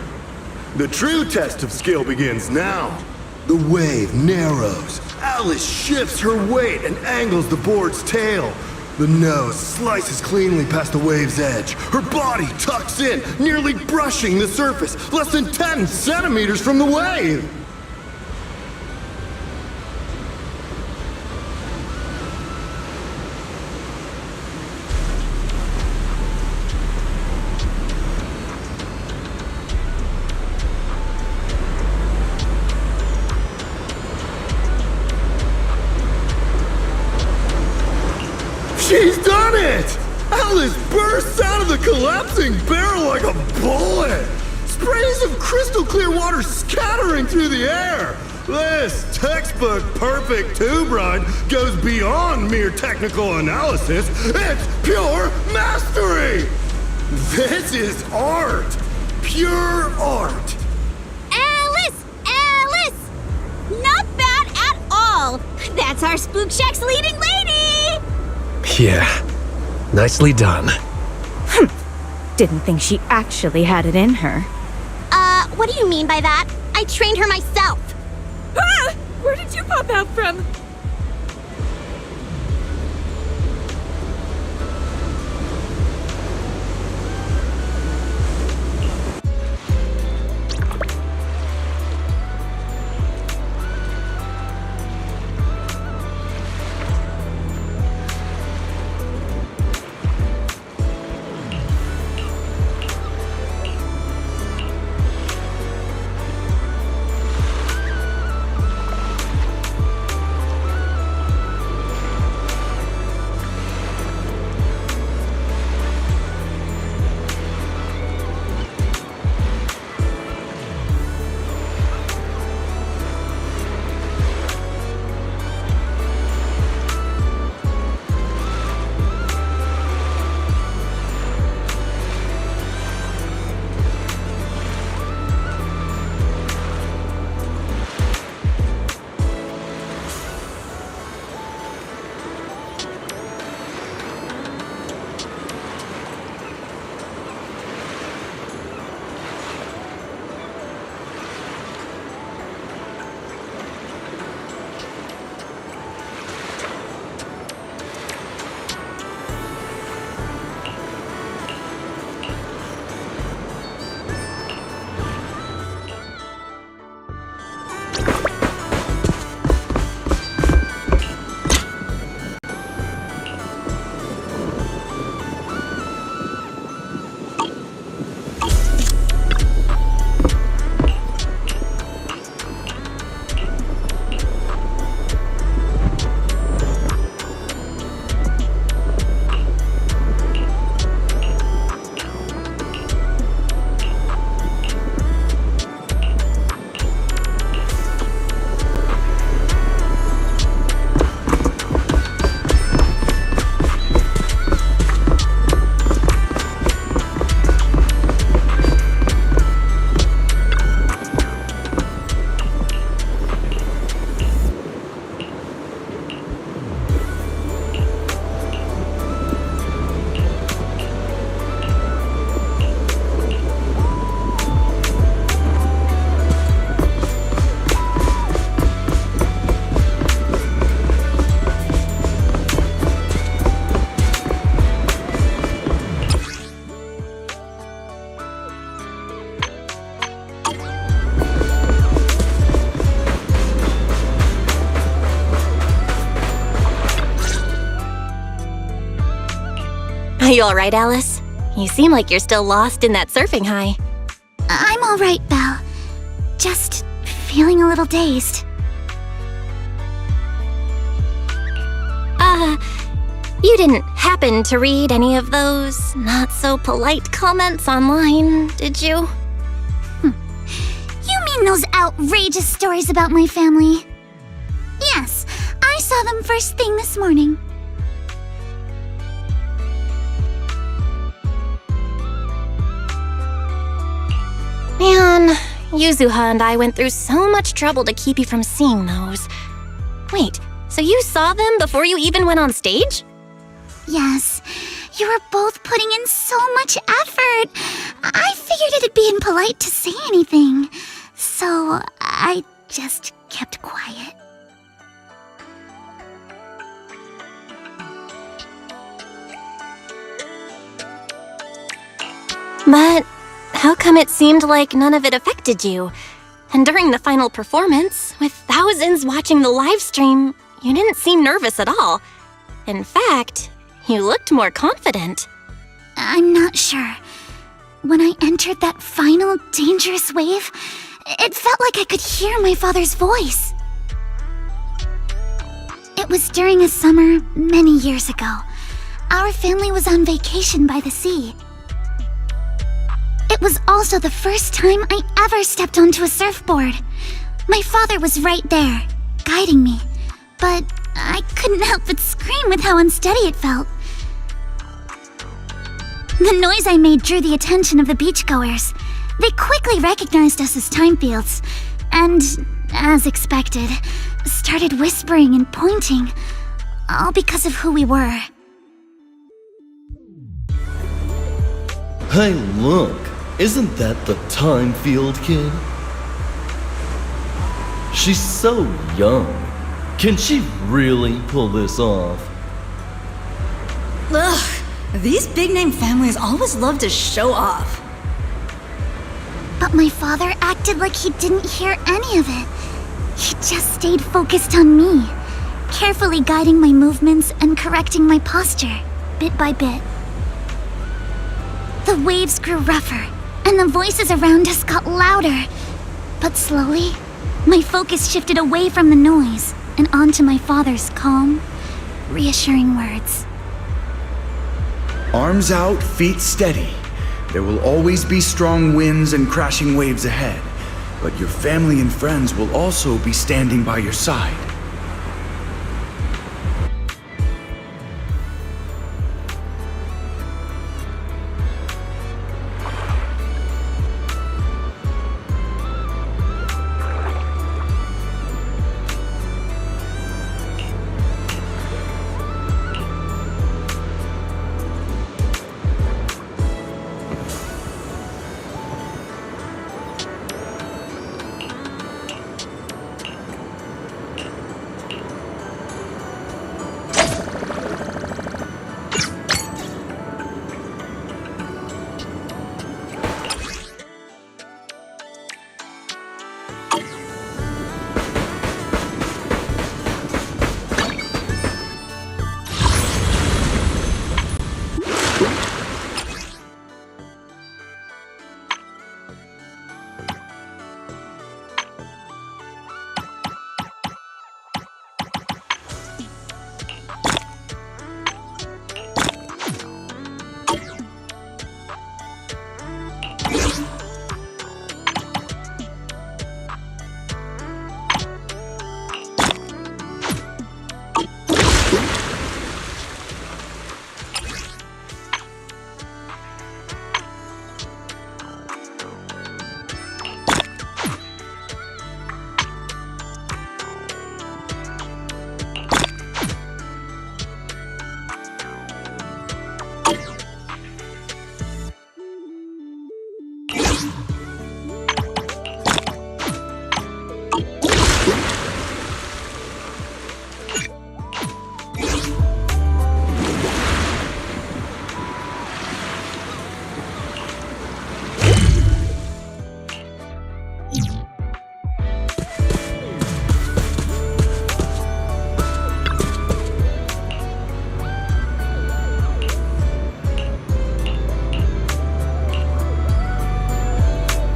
The true test of skill begins now. The wave narrows. Alice shifts her weight and angles the board's tail. The nose slices cleanly past the wave's edge. Her body tucks in, nearly brushing the surface, less than 10 centimeters from the wave. She's done it! Alice bursts out of the collapsing barrel like a bullet! Sprays of crystal clear water scattering through the air! This textbook perfect tube ride goes beyond mere technical analysis. It's pure mastery! This is art! Pure art!
Alice! Alice! Not bad at all! That's our Spook Shack's leading lady!
Yeah, nicely done.
Didn't think she actually had it in her.
What do you mean by that? I trained her myself.
Ah! Where did you pop out from?
you alright, Alice? You seem like you're still lost in that surfing high.
I'm all right, Belle. Just feeling a little dazed.
You didn't happen to read any of those not-so-polite comments online, did you?
You mean those outrageous stories about my family? Yes, I saw them first thing this morning.
Man, Yuzuha and I went through so much trouble to keep you from seeing those. Wait, so you saw them before you even went on stage?
Yes, you were both putting in so much effort. I figured it'd be impolite to say anything, so I just kept quiet.
But how come it seemed like none of it affected you? And during the final performance, with thousands watching the live stream, you didn't seem nervous at all. In fact, you looked more confident.
I'm not sure. When I entered that final dangerous wave, it felt like I could hear my father's voice. It was during a summer many years ago. Our family was on vacation by the sea. It was also the first time I ever stepped onto a surfboard. My father was right there, guiding me, but I couldn't help but scream with how unsteady it felt. The noise I made drew the attention of the beachgoers. They quickly recognized us as Timefields, and, as expected, started whispering and pointing, all because of who we were.
Hey, look, isn't that the Timefield kid? She's so young. Can she really pull this off?
Ugh, these big-name families always love to show off.
But my father acted like he didn't hear any of it. He just stayed focused on me, carefully guiding my movements and correcting my posture, bit by bit. The waves grew rougher, and the voices around us got louder. But slowly, my focus shifted away from the noise and onto my father's calm, reassuring words.
Arms out, feet steady. There will always be strong winds and crashing waves ahead, but your family and friends will also be standing by your side.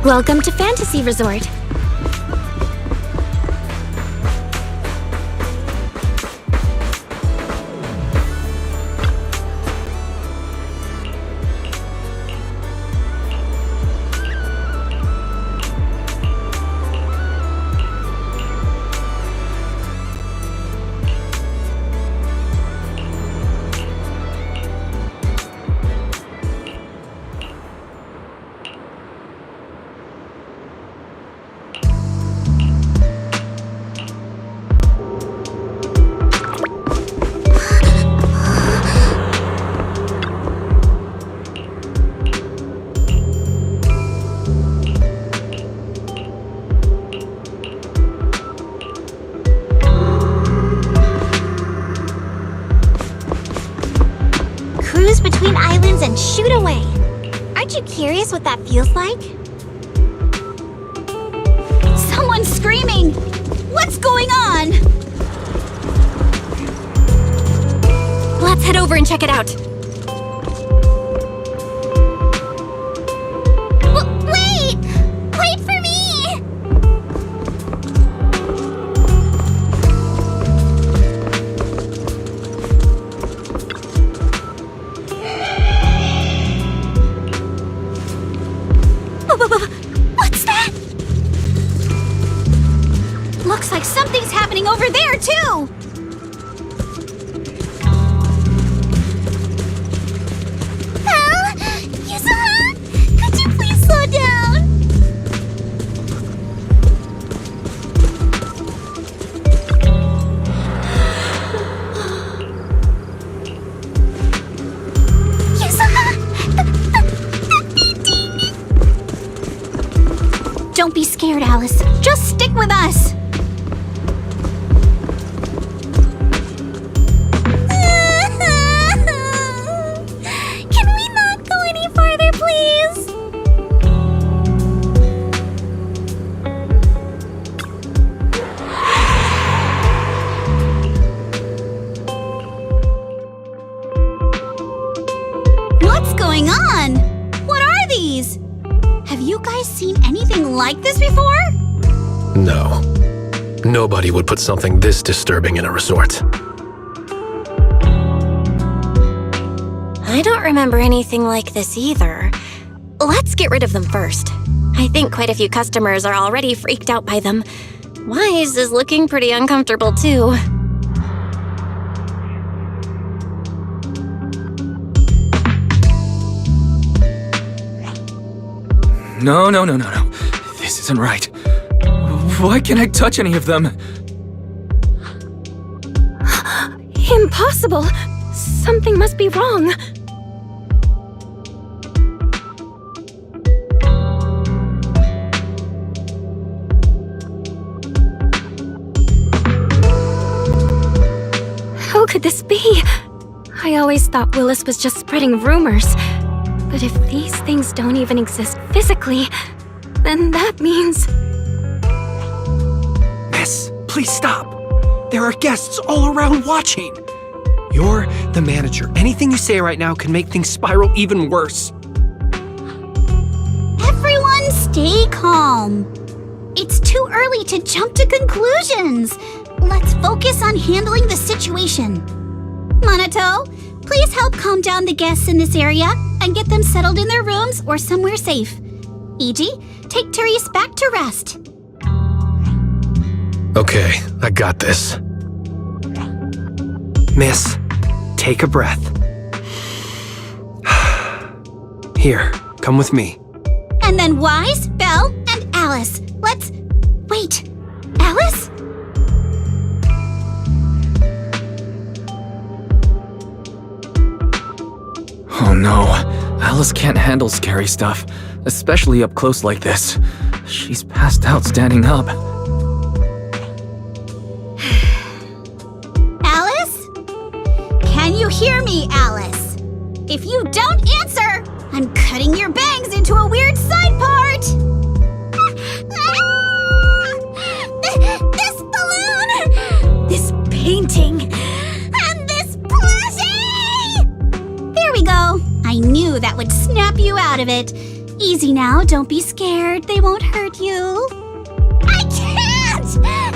Welcome to Fantasy Resort.
Cruise between islands and shoot away. Aren't you curious what that feels like?
Someone's screaming! What's going on?
Let's head over and check it out.
Wait! Wait for me!
What's that? Looks like something's happening over there, too!
Could you please slow down?
Don't be scared, Alice. Just stick with us.
Can we not go any farther, please?
What's going on? What are these? Have you guys seen anything like this before?
No. Nobody would put something this disturbing in a resort.
I don't remember anything like this either. Let's get rid of them first. I think quite a few customers are already freaked out by them. Wise is looking pretty uncomfortable too.
No. This isn't right. Why can't I touch any of them?
Impossible! Something must be wrong. How could this be? I always thought Willis was just spreading rumors. But if these things don't even exist physically, then that means...
Miss, please stop. There are guests all around watching. You're the manager. Anything you say right now can make things spiral even worse.
Everyone stay calm. It's too early to jump to conclusions. Let's focus on handling the situation. Monato, please help calm down the guests in this area and get them settled in their rooms or somewhere safe. E.G., take Therese back to rest.
Okay, I got this.
Miss, take a breath. Here, come with me.
And then Wise, Belle, and Alice. Let's... Wait, Alice?
Oh no, Alice can't handle scary stuff, especially up close like this. She's passed out standing up.
Alice? Can you hear me, Alice? If you don't answer, I'm cutting your bangs into a weird side part!
This balloon! This painting! And this plushie!
There we go. I knew that would snap you out of it. Easy easy now. Don't be scared. They won't hurt you.
I can't!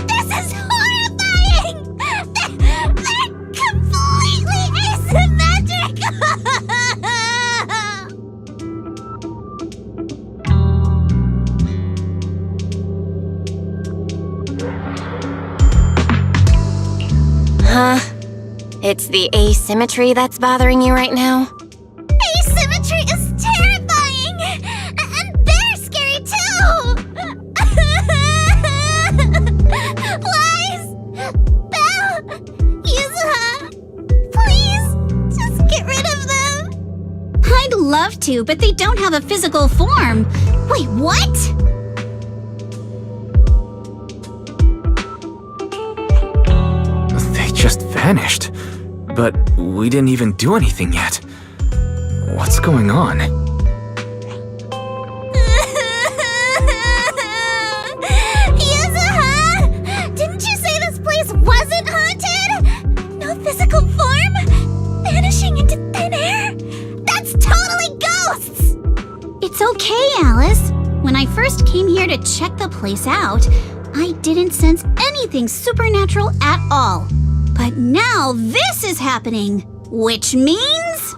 This is horrifying! They're completely asymmetric!
Huh? It's the asymmetry that's bothering you right now?
Asymmetry is terrifying! And they're scary too! Please! Belle! Yuzuha! Please! Just get rid of them!
I'd love to, but they don't have a physical form. Wait, what?
They just vanished. But we didn't even do anything yet. What's going on?
Yuzuha! Didn't you say this place wasn't haunted? No physical form? Vanishing into thin air? That's totally ghosts!
It's okay, Alice. When I first came here to check the place out, I didn't sense anything supernatural at all. But now this is happening, which means...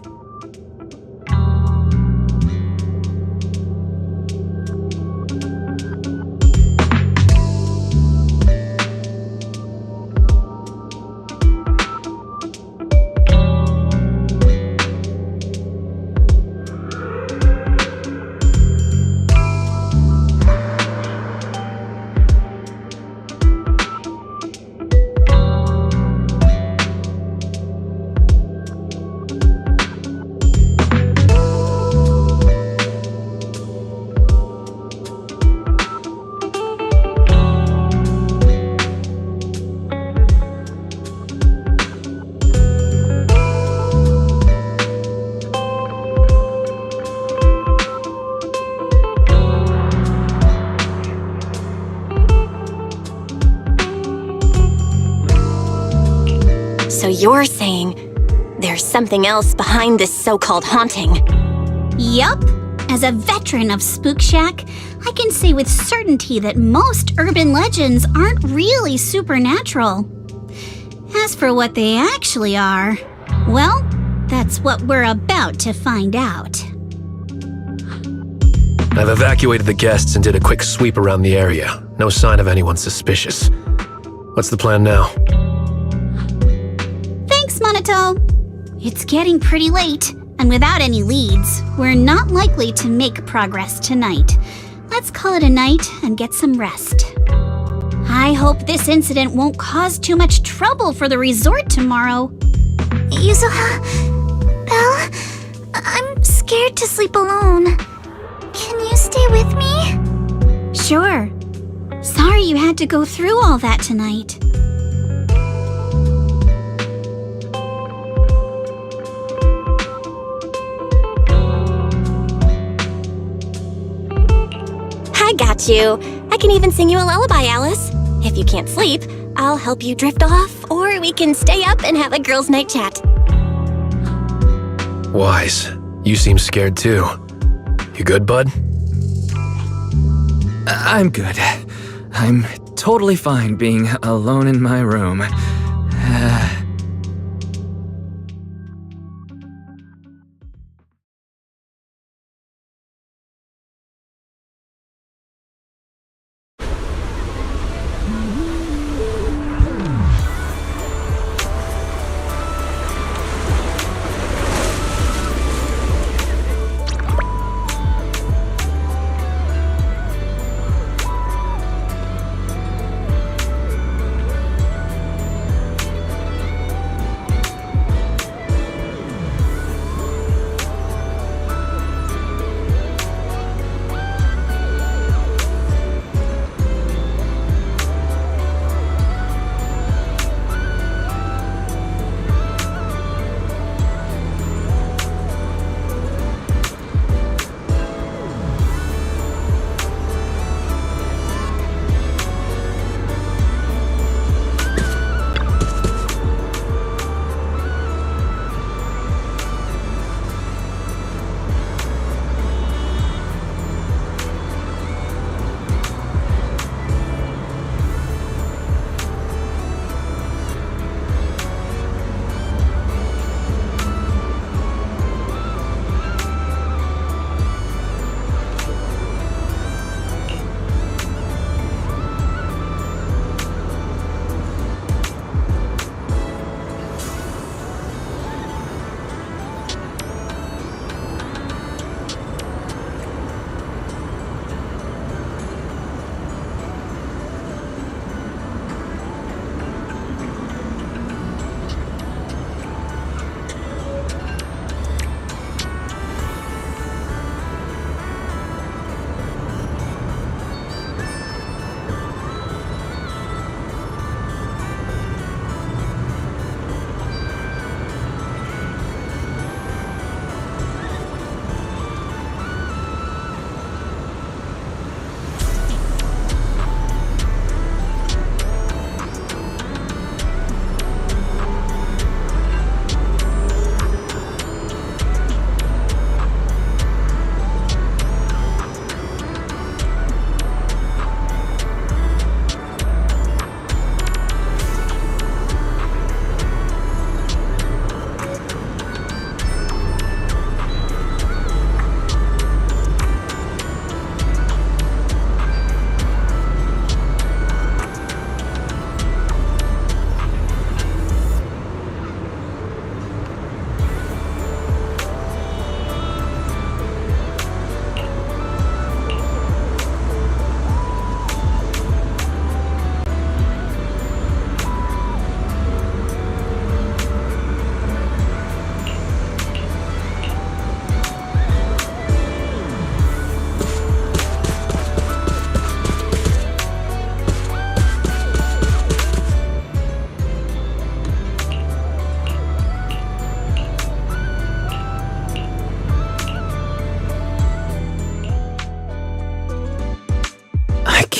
So you're saying there's something else behind this so-called haunting?
Yup. As a veteran of Spook Shack, I can say with certainty that most urban legends aren't really supernatural. As for what they actually are, well, that's what we're about to find out.
I've evacuated the guests and did a quick sweep around the area. No sign of anyone suspicious. What's the plan now?
Thanks, Monato. It's getting pretty late, and without any leads, we're not likely to make progress tonight. Let's call it a night and get some rest. I hope this incident won't cause too much trouble for the resort tomorrow.
Yuzuha, Belle, I'm scared to sleep alone. Can you stay with me?
Sure. Sorry you had to go through all that tonight.
I got you. I can even sing you a lullaby, Alice. If you can't sleep, I'll help you drift off, or we can stay up and have a girls' night chat.
Wise, you seem scared too. You good, bud?
I'm good. I'm totally fine being alone in my room.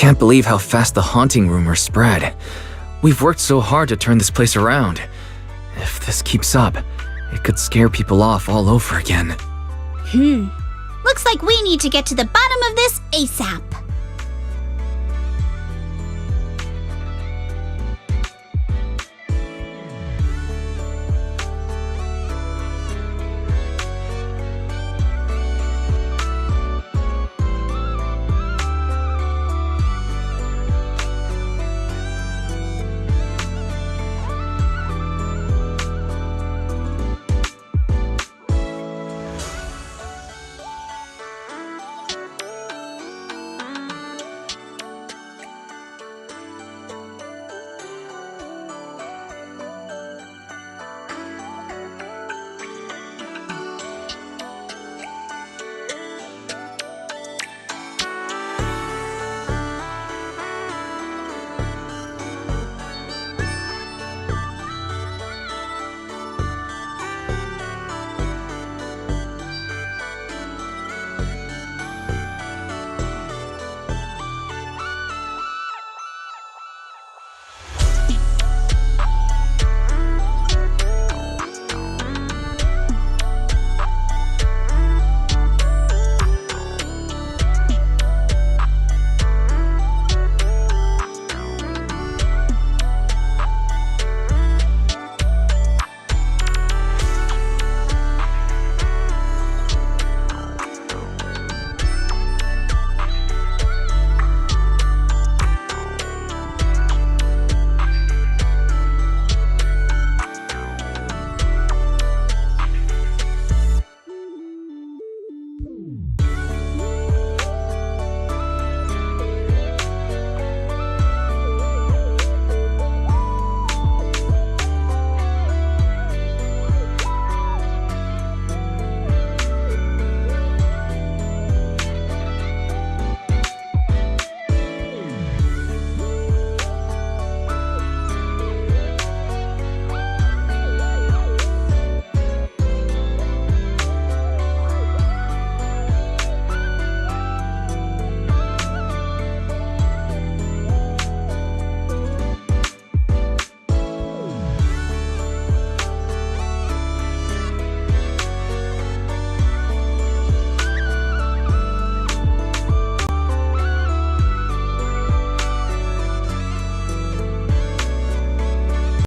can't believe how fast the haunting rumors spread. We've worked so hard to turn this place around. If this keeps up, it could scare people off all over again.
Looks like we need to get to the bottom of this ASAP.